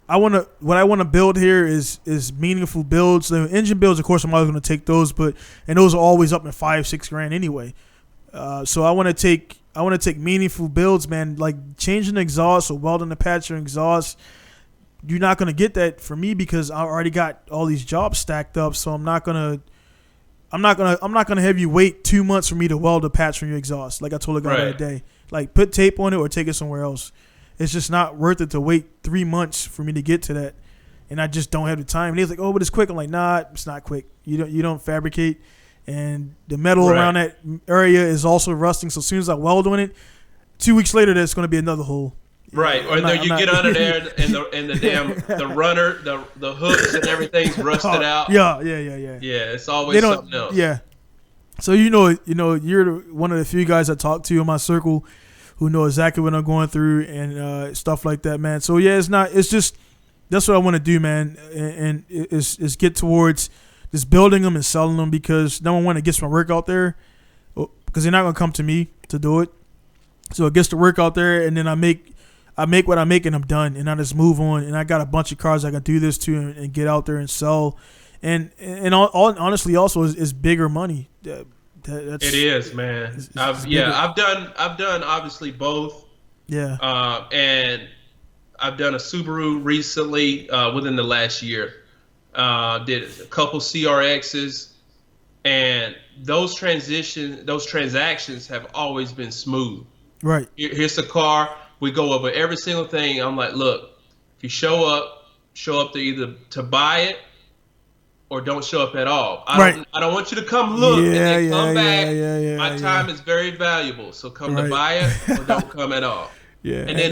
A: what I want to build here is meaningful builds. The engine builds, of course, I'm always going to take those, and those are always up in $5-6 grand anyway. So I want to take meaningful builds, man. Like changing the exhaust or welding the patcher exhaust. You're not going to get that from me because I already got all these jobs stacked up. So I'm not gonna have you wait 2 months for me to weld a patch from your exhaust. Like I told a guy the other day, like put tape on it or take it somewhere else. It's just not worth it to wait 3 months for me to get to that, and I just don't have the time. And he's like, "Oh, but it's quick." I'm like, "Nah, it's not quick. You don't fabricate, and the metal around that area is also rusting. So as soon as I weld on it, 2 weeks later, there's going to be another hole."
D: Right, or you get under there and the damn the runner, the hooks and everything's rusted out.
A: Yeah.
D: Yeah, it's always something else.
A: Yeah. So you're one of the few guys I talk to in my circle who know exactly what I'm going through and stuff like that, man. So yeah, it's just that's what I want to do, man, and is get towards just building them and selling them because number one, it gets my work out there because they're not gonna come to me to do it. So it gets the work out there, and then I make what I make and I'm done, and I just move on. And I got a bunch of cars I can do this to and get out there and sell, and honestly also is bigger money. It
D: is, man. I've done obviously both.
A: Yeah.
D: And I've done a Subaru recently within the last year. Did a couple CRXs, and those transactions have always been smooth.
A: Right.
D: Here's the car. We go over every single thing. I'm like, look, if you show up to either to buy it or don't show up at all. I don't want you to come look and then come back. My time is very valuable, so come to buy it or don't come at all.
A: Yeah,
D: and then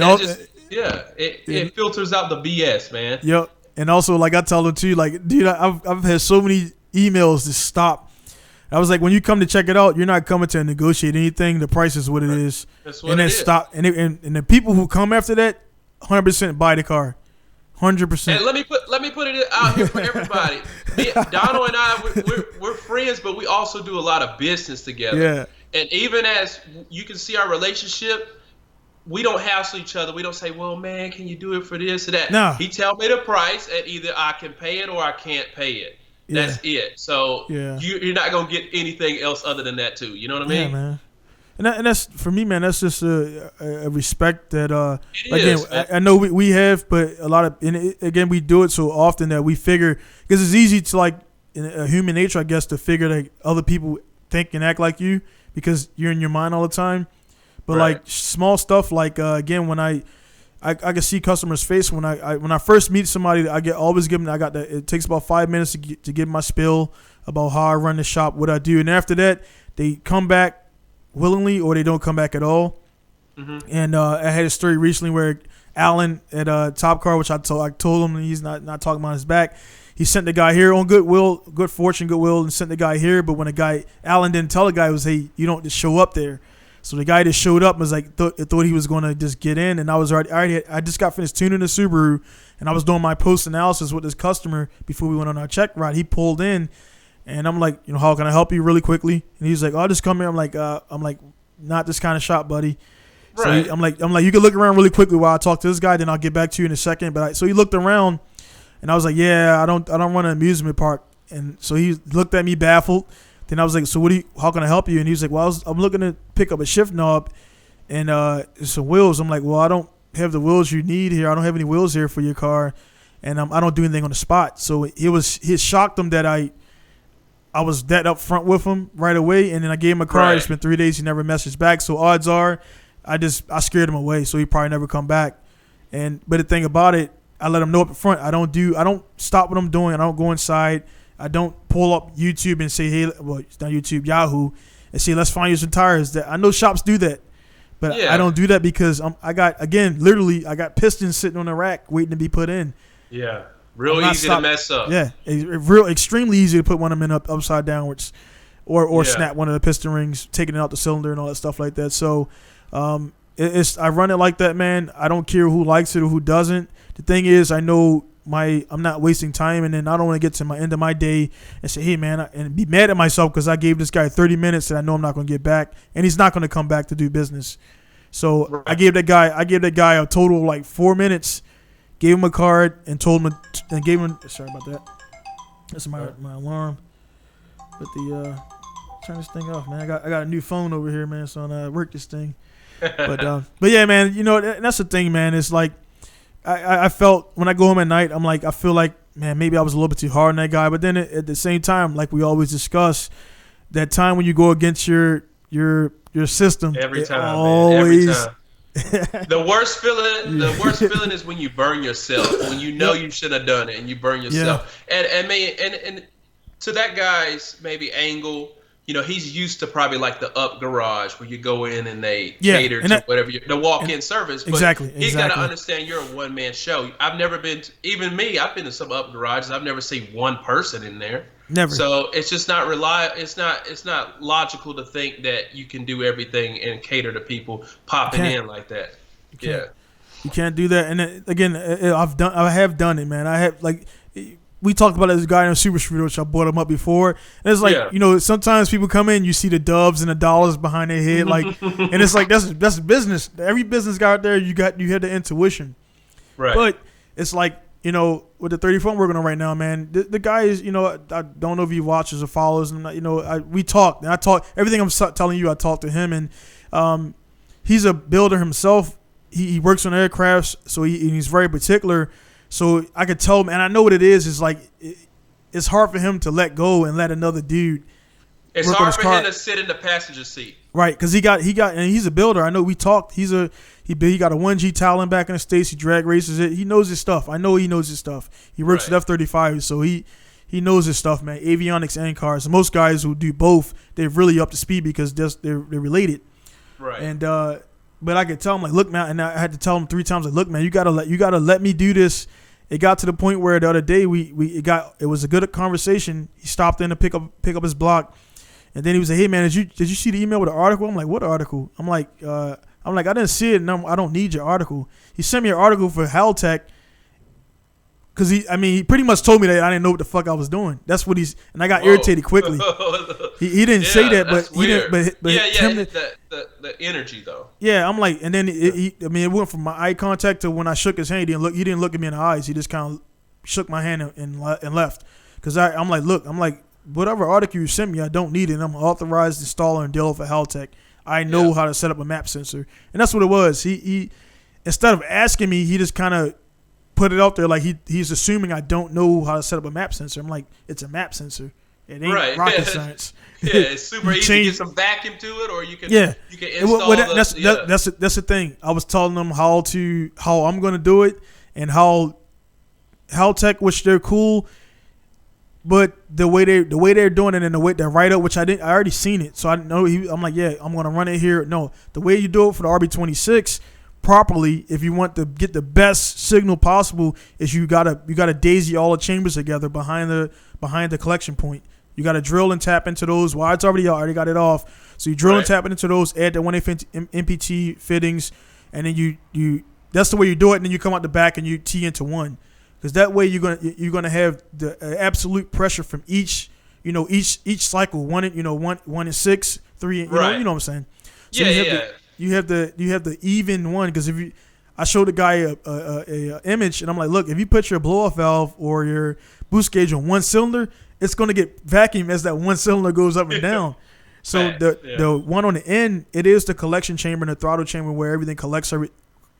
D: it filters out the BS, man.
A: Yep, and also like I tell them too, like dude, I've had so many emails to stop. I was like, when you come to check it out, you're not coming to negotiate anything. The price is what it is.
D: That's what
A: and
D: it
A: then
D: is.
A: Stop. And the people who come after that, 100% buy the car. 100%.
D: And let me put it out here for everybody. Donald and I, we're friends, but we also do a lot of business together.
A: Yeah.
D: And even as you can see our relationship, we don't hassle each other. We don't say, well, man, can you do it for this or that?
A: No.
D: He tell me the price, and either I can pay it or I can't pay it. That's it. So you're not going to get anything else other than that, too. You know what I mean?
A: Yeah, man. And that's, for me, man, that's just a respect that, I know we have, but a lot of, and again, we do it so often that we figure, because it's easy to, like, in a human nature, I guess, to figure that other people think and act like you because you're in your mind all the time. But, like, small stuff, like, again, when I can see customers' face when I first meet somebody. It takes about 5 minutes to give my spiel about how I run the shop, what I do, and after that they come back willingly or they don't come back at all. Mm-hmm. And I had a story recently where Allan at Top Car, which I told him he's not talking about his back. He sent the guy here on goodwill, and sent the guy here. But when Allan didn't tell the guy, it was, hey, you don't just show up there. So the guy just showed up and was like, thought he was going to just get in. And I just got finished tuning the Subaru, and I was doing my post analysis with this customer before we went on our check ride. He pulled in, and I'm like, how can I help you really quickly? And he's like, I'll just come here. I'm like, not this kind of shop, buddy.
D: Right.
A: So I'm like, you can look around really quickly while I talk to this guy, then I'll get back to you in a second. So he looked around, and I was like, yeah, I don't run an amusement park. And so he looked at me baffled. Then I was like, so how can I help you? And he was like, well, I'm looking to pick up a shift knob and some wheels. I'm like, well, I don't have the wheels you need here. I don't have any wheels here for your car, and I don't do anything on the spot. So it shocked him that I was that up front with him right away, and then I gave him a car. Right. It's been 3 days. He never messaged back. So odds are I scared him away, so he probably never come back. But the thing about it, I let him know up front. I don't stop what I'm doing. I don't go inside. I don't pull up YouTube and say, hey, well, it's not YouTube, Yahoo, and say, let's find you some tires. I know shops do that, but I don't do that because I got pistons sitting on the rack waiting to be put in.
D: Yeah, real easy to mess up.
A: Yeah, extremely easy to put one of them in upside snap one of the piston rings, taking it out the cylinder and all that stuff like that. So, I run it like that, man. I don't care who likes it or who doesn't. The thing is, I know I'm not wasting time, and then I don't want to get to my end of my day and say, hey, man, and be mad at myself because I gave this guy 30 minutes that I know I'm not going to get back, and he's not going to come back to do business. So
D: Right.
A: I gave that guy a total of like 4 minutes, gave him a card, and told him and gave him. Sorry about that. That's my alarm. But turn this thing off, man. I got a new phone over here, man, so I work this thing. But yeah, man, you know, that's the thing, man. It's like I felt when I go home at night, I'm like, I feel like, man, maybe I was a little bit too hard on that guy. But then at the same time, like we always discuss, that time when you go against your system,
D: Every time,
A: always,
D: man. Every time. The worst feeling is when you burn yourself, when you know you should have done it and you burn yourself. Yeah. And to that guy's maybe angle, you know, he's used to probably like the up garage where you go in and they cater to whatever the walk-in service. But
A: exactly.
D: He's got to understand you're a one-man show. I've never been to, even me, I've been to some up garages. I've never seen one person in there.
A: Never.
D: So it's just not reliable. It's not logical to think that you can do everything and cater to people popping in like that. Yeah.
A: You can't do that. And then, again, I have done it, man. I have, like, we talked about this guy in Super Street, which I brought him up before. And it's like, you know, sometimes people come in, you see the doves and the dollars behind their head, like, and it's like that's business. Every business guy out there, you had the intuition,
D: right?
A: But it's like, you know, with the 34 I'm working on right now, man, the guy is, you know, I don't know if he watches or follows, and you know, we talk, and I talk everything I'm telling you. I talk to him, and he's a builder himself. He works on aircrafts, so he's very particular. So I could tell him, and I know what it is. It's like it's hard for him to let go and let another dude.
D: It's
A: work
D: hard
A: on
D: for him to sit in the passenger seat.
A: Right, because he got, and he's a builder. I know we talked. He got a 1G Talon back in the States. He drag races it. He knows his stuff. I know he knows his stuff. He works at F-35, so he knows his stuff, man. Avionics and cars. And most guys who do both, they're really up to speed because they're related. Right. And but I could tell him, like, look, man, and I had to tell him 3 times, like, look, man, you gotta let me do this. It got to the point where the other day it was a good conversation. He stopped in to pick up his block, and then he was like, "Hey, man, did you see the email with the article?" I'm like, "What article?" I'm like, I didn't see it, and I don't need your article. He sent me an article for Haltech because he pretty much told me that I didn't know what the fuck I was doing. That's what and I got irritated quickly. He didn't say that, but he didn't. But
D: the energy though.
A: Yeah, I'm like, and then it went from my eye contact to when I shook his hand. He didn't look at me in the eyes. He just kind of shook my hand and left. Because I'm like, whatever article you sent me, I don't need it. I'm an authorized installer and dealer for Haltech. I know how to set up a map sensor, and that's what it was. He instead of asking me, he just kind of put it out there like he's assuming I don't know how to set up a map sensor. I'm like, it's a map sensor. It ain't rocket science.
D: Yeah, it's super easy to get some vacuum to it, or you can install
A: that's the thing. I was telling them how I'm going to do it and how Haltech, which they're cool, but the way they're doing it and the way they write up, which I already seen it, so I know I'm like, yeah, I'm going to run it here. No, the way you do it for the RB26 properly, if you want to get the best signal possible, is you gotta daisy all the chambers together behind the collection point. You got to drill and tap into those. Well, it's already got it off. So you drill and tap into those, add the 1/8 MPT fittings, and then you that's the way you do it. And then you come out the back and you tee into one, because that way you're gonna have the absolute pressure from each cycle. One in 6, 3. You know what I'm saying. So you have the even one, because I showed the guy a image, and I'm like, look, if you put your blow off valve or your boost gauge on one cylinder, it's going to get vacuum as that one cylinder goes up and down. So the one on the end, it is the collection chamber and the throttle chamber where everything collects,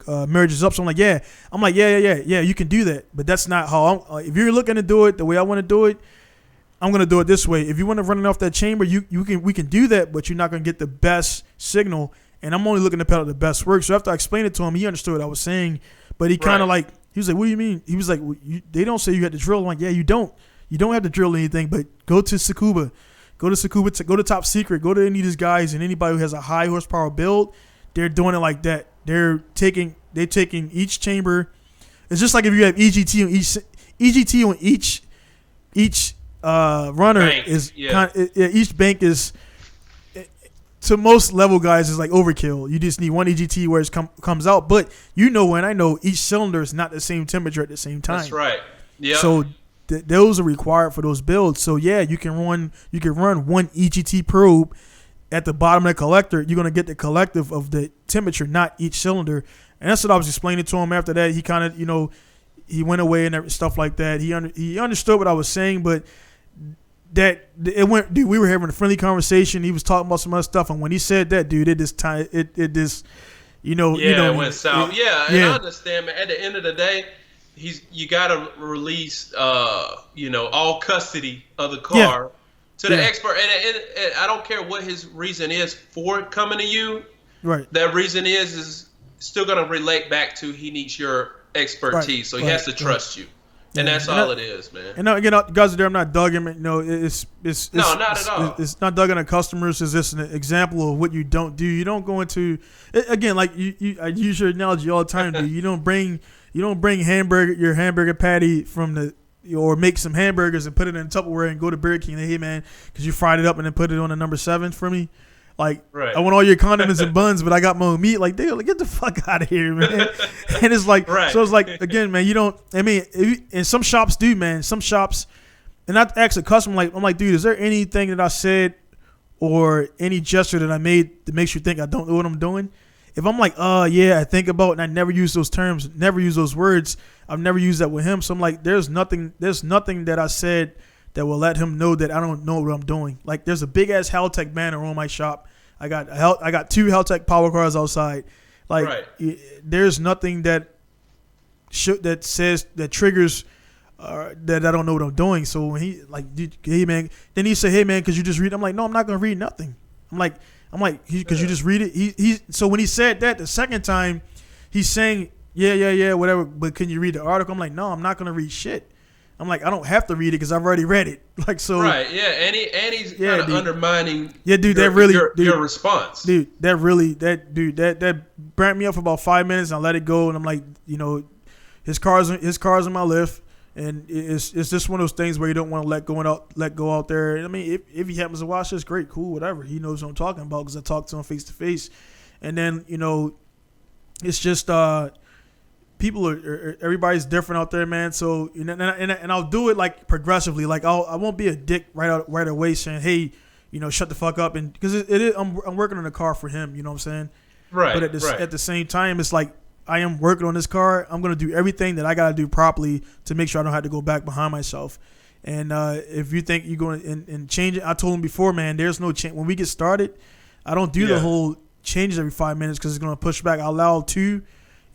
A: merges up. So I'm like, yeah, you can do that. But that's not how if you're looking to do it the way I want to do it, I'm going to do it this way. If you want to run it off that chamber, we can do that, but you're not going to get the best signal. And I'm only looking to pedal the best work. So after I explained it to him, he understood what I was saying. But he kind of he was like, what do you mean? He was like, they don't say you had to drill. I'm like, yeah, you don't. You don't have to drill anything, but go to Tsukuba. Go to Top Secret. Go to any of these guys, and anybody who has a high horsepower build, they're doing it like that. They're taking each chamber. It's just like if you have EGT on each runner bank, each bank is. to most level guys is like overkill. You just need one EGT where it comes out. But and I know each cylinder is not the same temperature at the same time.
D: That's right. Yeah.
A: So those are required for those builds. So yeah, you can run one EGT probe at the bottom of the collector. You're gonna get the collective of the temperature, not each cylinder. And that's what I was explaining to him. After that, he kind of he went away and stuff like that. He understood what I was saying, but. Dude, we were having a friendly conversation. He was talking about some other stuff, and when he said that, dude, it just it
D: went south. And I understand, man. At the end of the day, you gotta release all custody of the car to the expert, and I don't care what his reason is for coming to you.
A: Right.
D: That reason is still gonna relate back to he needs your expertise, so he has to trust you. And that's all it is, man. And
A: again, guys are there. I'm not dugging it. It's
D: not at all.
A: It's not dugging at customers. It's just an example of what you don't do. You don't go into again like I use your analogy all the time. Dude. You don't bring your hamburger patty or make some hamburgers and put it in Tupperware and go to Burger King and hey man, because you fried it up and then put it on a number 7 for me. Like, I want all your condiments and buns, but I got my own meat. Like, dude, get the fuck out of here, man. And it's like, so it's like, again, man, and some shops do, man. Some shops, and I ask a customer, I'm like, dude, is there anything that I said or any gesture that I made that makes you think I don't know what I'm doing? If I'm like, yeah, I think about, and I never use those terms, never use those words, I've never used that with him. So I'm like, there's nothing that I said that will let him know that I don't know what I'm doing. Like, there's a big ass Haltech banner on my shop. I got 2 Haltech power cars outside. Like, there's nothing that says that triggers that I don't know what I'm doing. So when he like, dude, hey man, then he said, hey man, could you just read? I'm like, no, I'm not gonna read nothing. I'm like, because you just read it. So when he said that the second time, he's saying, yeah, whatever. But can you read the article? I'm like, no, I'm not gonna read shit. I'm like, I don't have to read it because I've already read it. Like, so.
D: Right, yeah, and he's kind of undermining.
A: Yeah, dude,
D: your response.
A: Dude, that burnt me up for about 5 minutes. And I let it go, and I'm like, his car's on my lift, and it's just one of those things where you don't want to let go out there. And I mean, if he happens to watch this, great, cool, whatever. He knows what I'm talking about because I talked to him face to face, and then it's just people are everybody's different out there, man. So and I'll do it like progressively. Like I won't be a dick right away saying, hey, shut the fuck up, and because it is I'm working on a car for him. You know what I'm saying?
D: Right.
A: But at the same time, it's like I am working on this car. I'm gonna do everything that I gotta do properly to make sure I don't have to go back behind myself. And if you think you're going and change it, I told him before, man. There's no change when we get started. I don't do the whole changes every 5 minutes because it's gonna push back. I'll allow 2,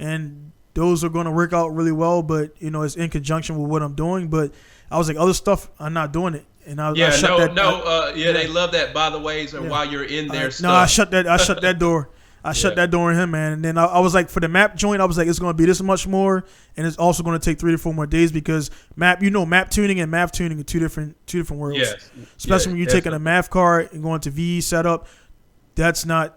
A: and those are going to work out really well, but it's in conjunction with what I'm doing. But I was like, other stuff, I'm not doing it, and I shut that.
D: They love that. By the ways, and while you're in there,
A: I shut that door. I shut that door on him, man. And then I was like, for the map joint, I was like, it's going to be this much more, and it's also going to take 3 to 4 more days because map tuning and MAF tuning are two different worlds.
D: Yes.
A: Especially when you're taking a MAF car and going to VE setup, that's not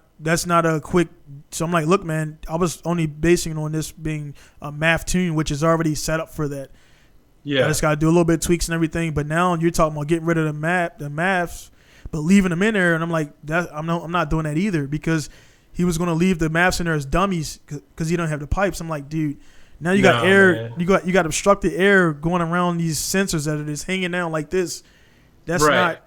A: a quick. So I'm like, look, man, I was only basing it on this being a MAF tune, which is already set up for that.
D: Yeah.
A: I just got to do a little bit of tweaks and everything. But now you're talking about getting rid of the MAFs, but leaving them in there. And I'm like, I'm not doing that either because he was going to leave the MAFs in there as dummies because he don't have the pipes. I'm like, dude, now you got air. Man. You got obstructed air going around these sensors that are just hanging down like this. That's not.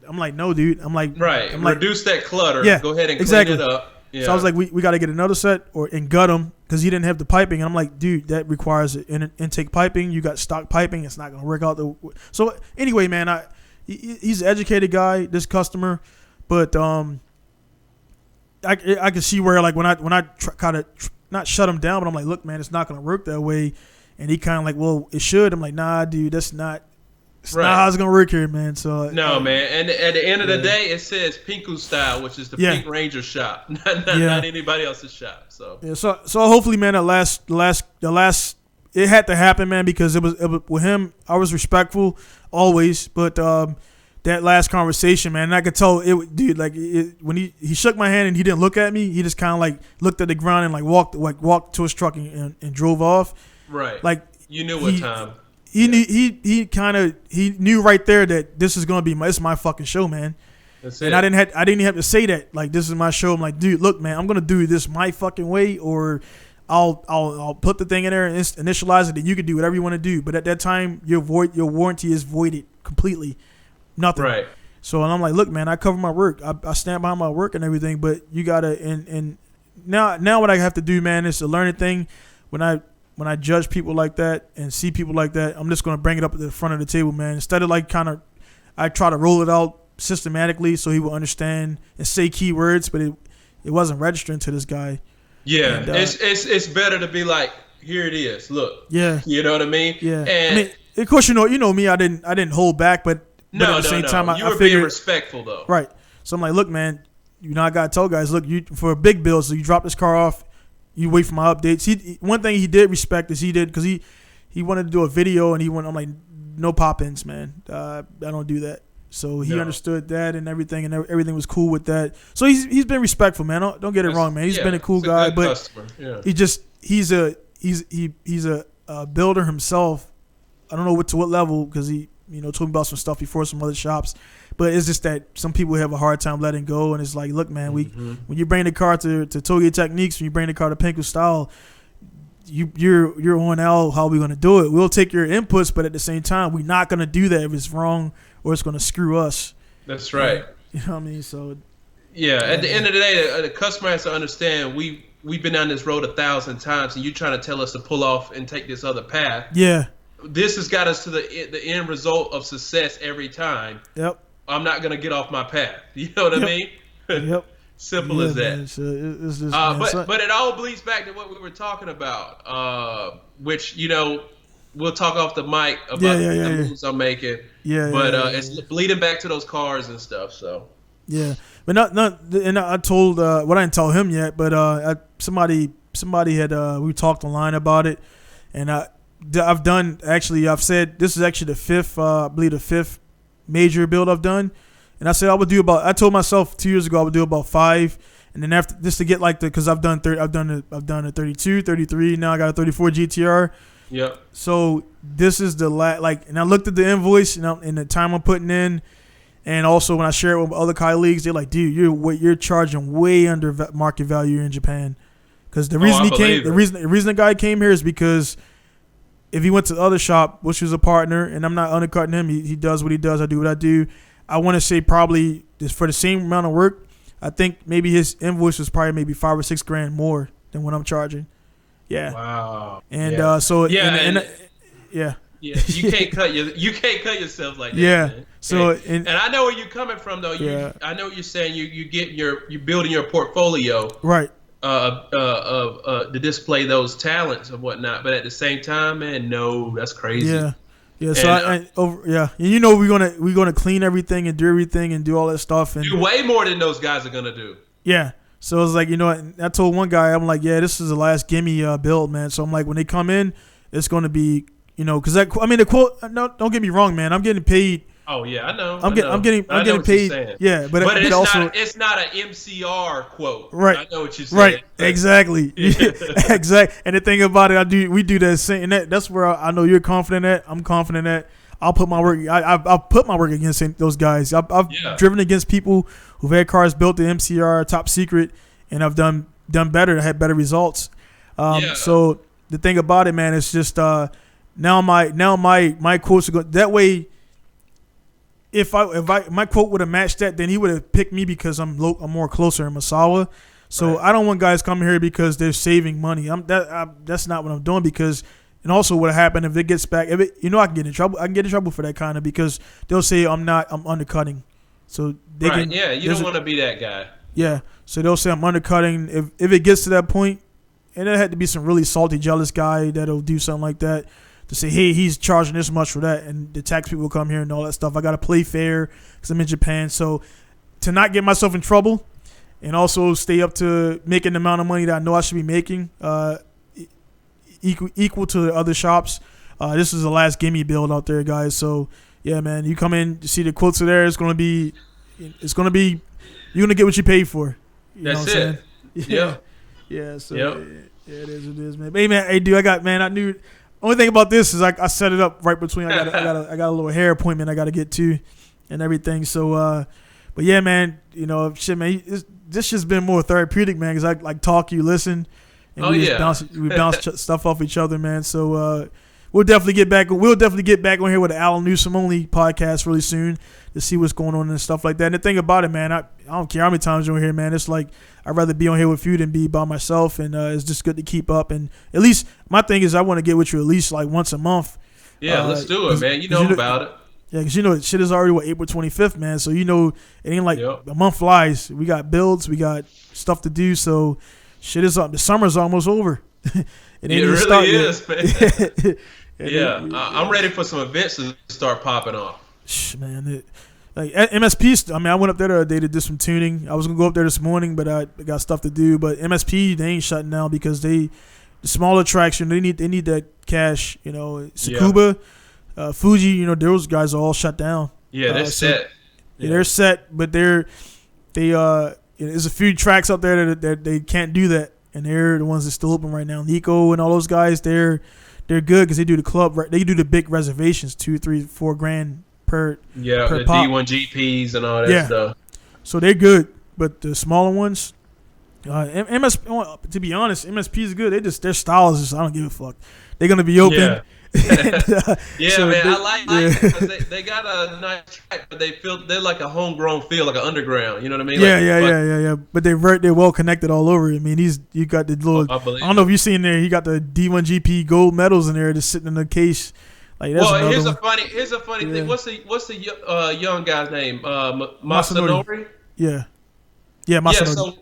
A: I'm like, no, dude. I'm like,
D: reduce that clutter.
A: Yeah,
D: go ahead and clean it up. Yeah.
A: So I was like, we got to get another set and gut him because he didn't have the piping. And I'm like, dude, that requires an intake piping. You got stock piping. It's not going to work out. So anyway, man, he's an educated guy, this customer, but I can see where like when I kind of not shut him down, but I'm like, look, man, it's not going to work that way. And he kind of like, well, it should. I'm like, nah, dude, that's not. It's not how it's gonna work here, man. So
D: no, man. And at the end of the day, it says Pinku style, which is the Pink Ranger shop, not anybody else's shop. So
A: so hopefully, man, the last it had to happen, man, because it was with him. I was respectful always, but that last conversation, man, and I could tell it, dude. Like when he shook my hand and he didn't look at me, he just kind of like looked at the ground and like walked to his truck and drove off.
D: Right.
A: Like
D: you knew what time.
A: He knew right there that this is gonna be my fucking show, man.
D: That's
A: and
D: it.
A: I didn't even have to say that. Like, this is my show. I'm like, dude, look, man, I'm gonna do this my fucking way, or I'll put the thing in there and initialize it, and you can do whatever you want to do. But at that time, your warranty is voided completely. Nothing.
D: Right.
A: So, and I'm like, look, man, I cover my work. I stand behind my work and everything. But you gotta, and now what I have to do, man, is to learn a thing. When I judge people like that and see people like that, I'm just gonna bring it up at the front of the table, man. Instead of like kind of, I try to roll it out systematically so he will understand and say key words, but it wasn't registering to this guy.
D: Yeah,
A: And,
D: it's better to be like, here it is. Look.
A: Yeah.
D: You know what I mean?
A: Yeah.
D: And
A: I mean, of course, you know me. I didn't hold back, but at the same time,
D: you
A: I
D: were
A: figured,
D: being respectful though.
A: right. So I'm like, look, man, I gotta tell guys, look, you for a big bill, so you drop this car off, you wait for my updates. One thing he did respect is because he wanted to do a video, and I'm like, no pop-ins, man. I don't do that. So he understood that and everything was cool with that. So he's been respectful, man. Don't get it wrong, man. He's been a cool guy, but he's a builder himself. I don't know to what level, because he told me about some stuff before, some other shops. But it's just that some people have a hard time letting go, and it's like, look, man, when you bring the car to Toge Techniques, when you bring the car to Pinku Style, you're on L. How are we gonna do it? We'll take your inputs, but at the same time, we're not gonna do that if it's wrong or it's gonna screw us.
D: That's right.
A: You know what I mean? So
D: at the end of the day, the customer has to understand we've been down this road 1,000 times, and you're trying to tell us to pull off and take this other path.
A: Yeah.
D: This has got us to the end result of success every time.
A: Yep.
D: I'm not gonna get off my path. You know what I mean?
A: Yep.
D: Simple as that.
A: Man, so it's just,
D: but it all bleeds back to what we were talking about, which we'll talk off the mic about the moves I'm making. It's bleeding back to those cars and stuff. So
A: yeah, but not. And I told I didn't tell him yet, but somebody had we talked online about it, and I've said this is actually the fifth major build I've done. And I said I told myself 2 years ago I would do about 5, and then after just to get like because I've done a 32, 33, now I got a 34 GTR.
D: Yep.
A: So this is the and I looked at the invoice and the time I'm putting in, and also when I share it with other colleagues, they're like, dude, you're charging way under market value in Japan. Because the reason the reason the guy came here is because if he went to the other shop, which was a partner, and I'm not undercutting him, he does what he does, I do what I do. I want to say probably for the same amount of work, I think maybe his invoice was probably maybe $5 or $6 grand more than what I'm charging. Yeah.
D: Wow.
A: And
D: yeah, you can't cut yourself like that.
A: Yeah.
D: Man.
A: So
D: and I know where you're coming from though. I know what you're saying. You're building your portfolio.
A: Right.
D: To display those talents and whatnot, but at the same time, man, no, that's crazy.
A: Yeah. Yeah, so and we're gonna clean everything and do everything and do all that stuff and
D: do way more than those guys are gonna do.
A: Yeah, so it's like I told one guy, I'm like, yeah, this is the last gimme build, man. So I'm like, when they come in, it's gonna be because the quote. No, don't get me wrong, man. I'm getting paid.
D: Oh yeah, I know.
A: I'm getting paid. Yeah, but
D: it's not an MCR quote.
A: Right.
D: I know what you're saying.
A: Right. Exactly. Exactly. And the thing about it, we do that same. And that's where I know you're confident at. I'm confident at. I'll put my work. I'll put my work against those guys. I've driven against people who've had cars built to MCR top secret, and I've done better. Had better results. So the thing about it, man, it's just now my quotes are going that way. If my quote would have matched that, then he would have picked me because I'm more closer in Masawa. So right. I don't want guys coming here because they're saving money. That's not what I'm doing because. And also, what happened if it gets back? I can get in trouble. I can get in trouble for that kind of because they'll say I'm undercutting. So they can.
D: Yeah, you don't want to be that guy.
A: Yeah, so they'll say I'm undercutting. If it gets to that point, and there had to be some really salty, jealous guy that'll do something like that. To say, hey, he's charging this much for that, and the tax people will come here and all that stuff. I got to play fair because I'm in Japan. So to not get myself in trouble and also stay up to making the amount of money that I know I should be making equal to the other shops, this is the last gimme build out there, guys. So, yeah, man, you come in, you see the quotes are there. You're going to get what you pay for.
D: That's it.
A: Yeah. Yeah, so yeah, it is, man. Hey, man, I knew. Only thing about this is I set it up right between. I got a little hair appointment I got to get to, and everything. So, But yeah, man, shit, man, this just been more therapeutic, man, because I like talk, you listen, and we bounce stuff off each other, man. So we'll definitely get back. We'll definitely get back on here with the Allan Newsome only podcast really soon to see what's going on and stuff like that. And the thing about it, man, I don't care how many times you're on here, man. It's like I'd rather be on here with you than be by myself, and it's just good to keep up. And at least my thing is I want to get with you at least like once a month.
D: Yeah, let's do it, man. You know about it.
A: Yeah, because shit is already April 25th, man. So it ain't like a month flies. We got builds, we got stuff to do. So shit is up. The summer's almost over.
D: It really is, man. I'm ready for some events to start popping off.
A: Man, like MSP. I went up there the other day to do some tuning. I was gonna go up there this morning, but I got stuff to do. But MSP, they ain't shutting down because the smaller attraction, they need that cash. Tsukuba. Fuji, those guys are all shut down.
D: Yeah, they're set.
A: Yeah, they're set, but there's a few tracks out there that they can't do that, and they're the ones that still open right now. Nico and all those guys, they're good because they do the club. They do the big reservations, $2, $3, $4 grand per.
D: Yeah,
A: per
D: the
A: pop.
D: D1 GPs and all that stuff.
A: So they're good, but the smaller ones, to be honest, MSP is good. Their style is just I don't give a fuck. They're gonna be open.
D: Yeah. I like it because they got a nice track, but they're like a homegrown feel, like an underground. You know what I mean?
A: Yeah. But they're well connected all over. I mean, you got the little. I don't know if you seen there. He got the D1 GP gold medals in there, just sitting in the case. Like that's
D: here's a funny thing. What's the young guy's name? Masanori.
A: Yeah, Masanori.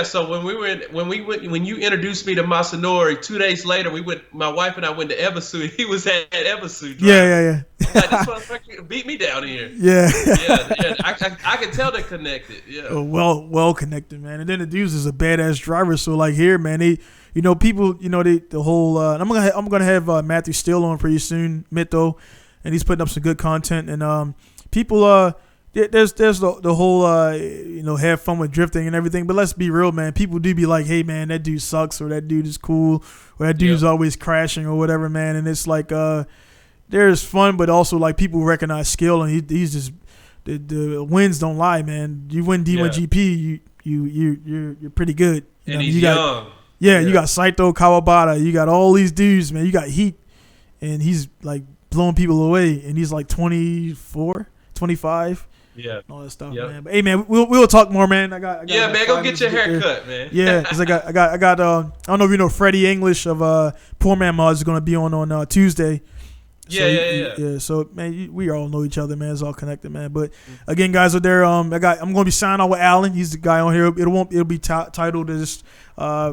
D: So when you introduced me to Masanori, 2 days later my wife and I went to Ebisu. He was at Ebisu.
A: Yeah.
D: Like, this motherfucker beat me down here.
A: Yeah.
D: I can tell they're connected. Yeah.
A: Well connected, man. And then the dudes is a badass driver. So like here, man, people, the whole. I'm gonna have Matthew Steele on pretty soon, Mito, and he's putting up some good content. And people, there's the whole have fun with drifting and everything, but let's be real, man. People do be like, hey man, that dude sucks, or that dude is cool, or that dude's always crashing or whatever, man. And it's like there's fun, but also like people recognize skill, and he's just the wins don't lie, man. You win D1 GP, you're pretty good.
D: And he's young.
A: You got Saito Kawabata, you got all these dudes, man. You got Heat, and he's like blowing people away, and he's like 24, 25.
D: Yeah,
A: all that stuff, man. But hey, man, we'll talk more, man. I got
D: man. Go get your hair cut, man.
A: Yeah, because I got. I don't know if you know Freddie English of Poor Man Mods is going to be on Tuesday.
D: Yeah.
A: So man, we all know each other, man. It's all connected, man. But again, guys, are there? I'm going to be signing out with Allan. He's the guy on here. It'll be titled as I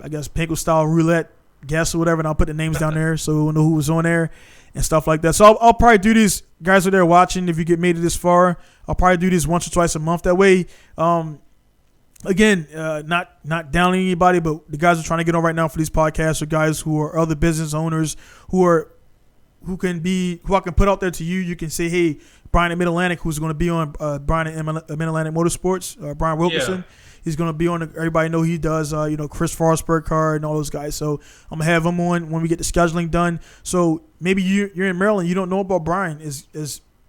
A: guess Pinku style roulette guess or whatever, and I'll put the names down there so we'll know who was on there and stuff like that. So I'll probably do these. Guys are there watching. If you get made it this far, I'll probably do this once or twice a month. That way, again, not downing anybody, but the guys are trying to get on right now for these podcasts are guys who are other business owners who I can put out there to you. You can say, hey, Brian at Mid Atlantic, who's going to be on Brian at Mid Atlantic Motorsports, Brian Wilkerson. Yeah. He's going to be on. Everybody know he does, Chris Forsberg card and all those guys. So I'm going to have him on when we get the scheduling done. So maybe you're in Maryland. You don't know about Brian. As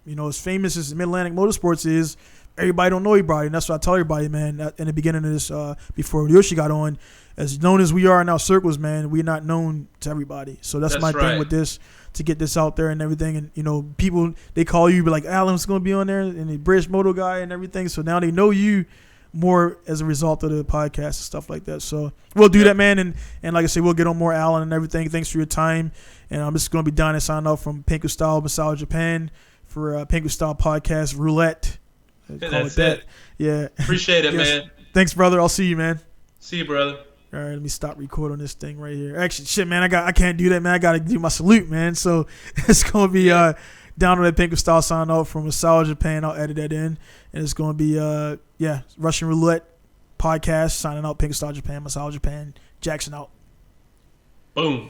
A: famous as Mid-Atlantic Motorsports is, everybody don't know anybody. And that's what I tell everybody, man, in the beginning of this, before Yoshi got on. As known as we are in our circles, man, we're not known to everybody. So that's my thing with this, to get this out there and everything. And, people, they call you, be like, Allan's going to be on there, and the British Moto guy and everything. So now they know you more as a result of the podcast and stuff like that. So we'll do that, man. And like I said, we'll get on more Allan and everything. Thanks for your time. And I'm just going to be done and signing off from Pinku Style Massage Japan for Pinku Style Podcast Roulette.
D: That's it.
A: Yeah.
D: Appreciate it, man.
A: Thanks, brother. I'll see you, man.
D: See you, brother.
A: All right, let me stop recording this thing right here. Actually, shit, man, I can't do that, man. I got to do my salute, man. So it's going to be down on that Pinku Style sign off from Massage Japan. I'll edit that in. And it's going to be, Russian Roulette Podcast signing out. Pinku Style Japan, Massage Japan. Jackson out.
D: Boom.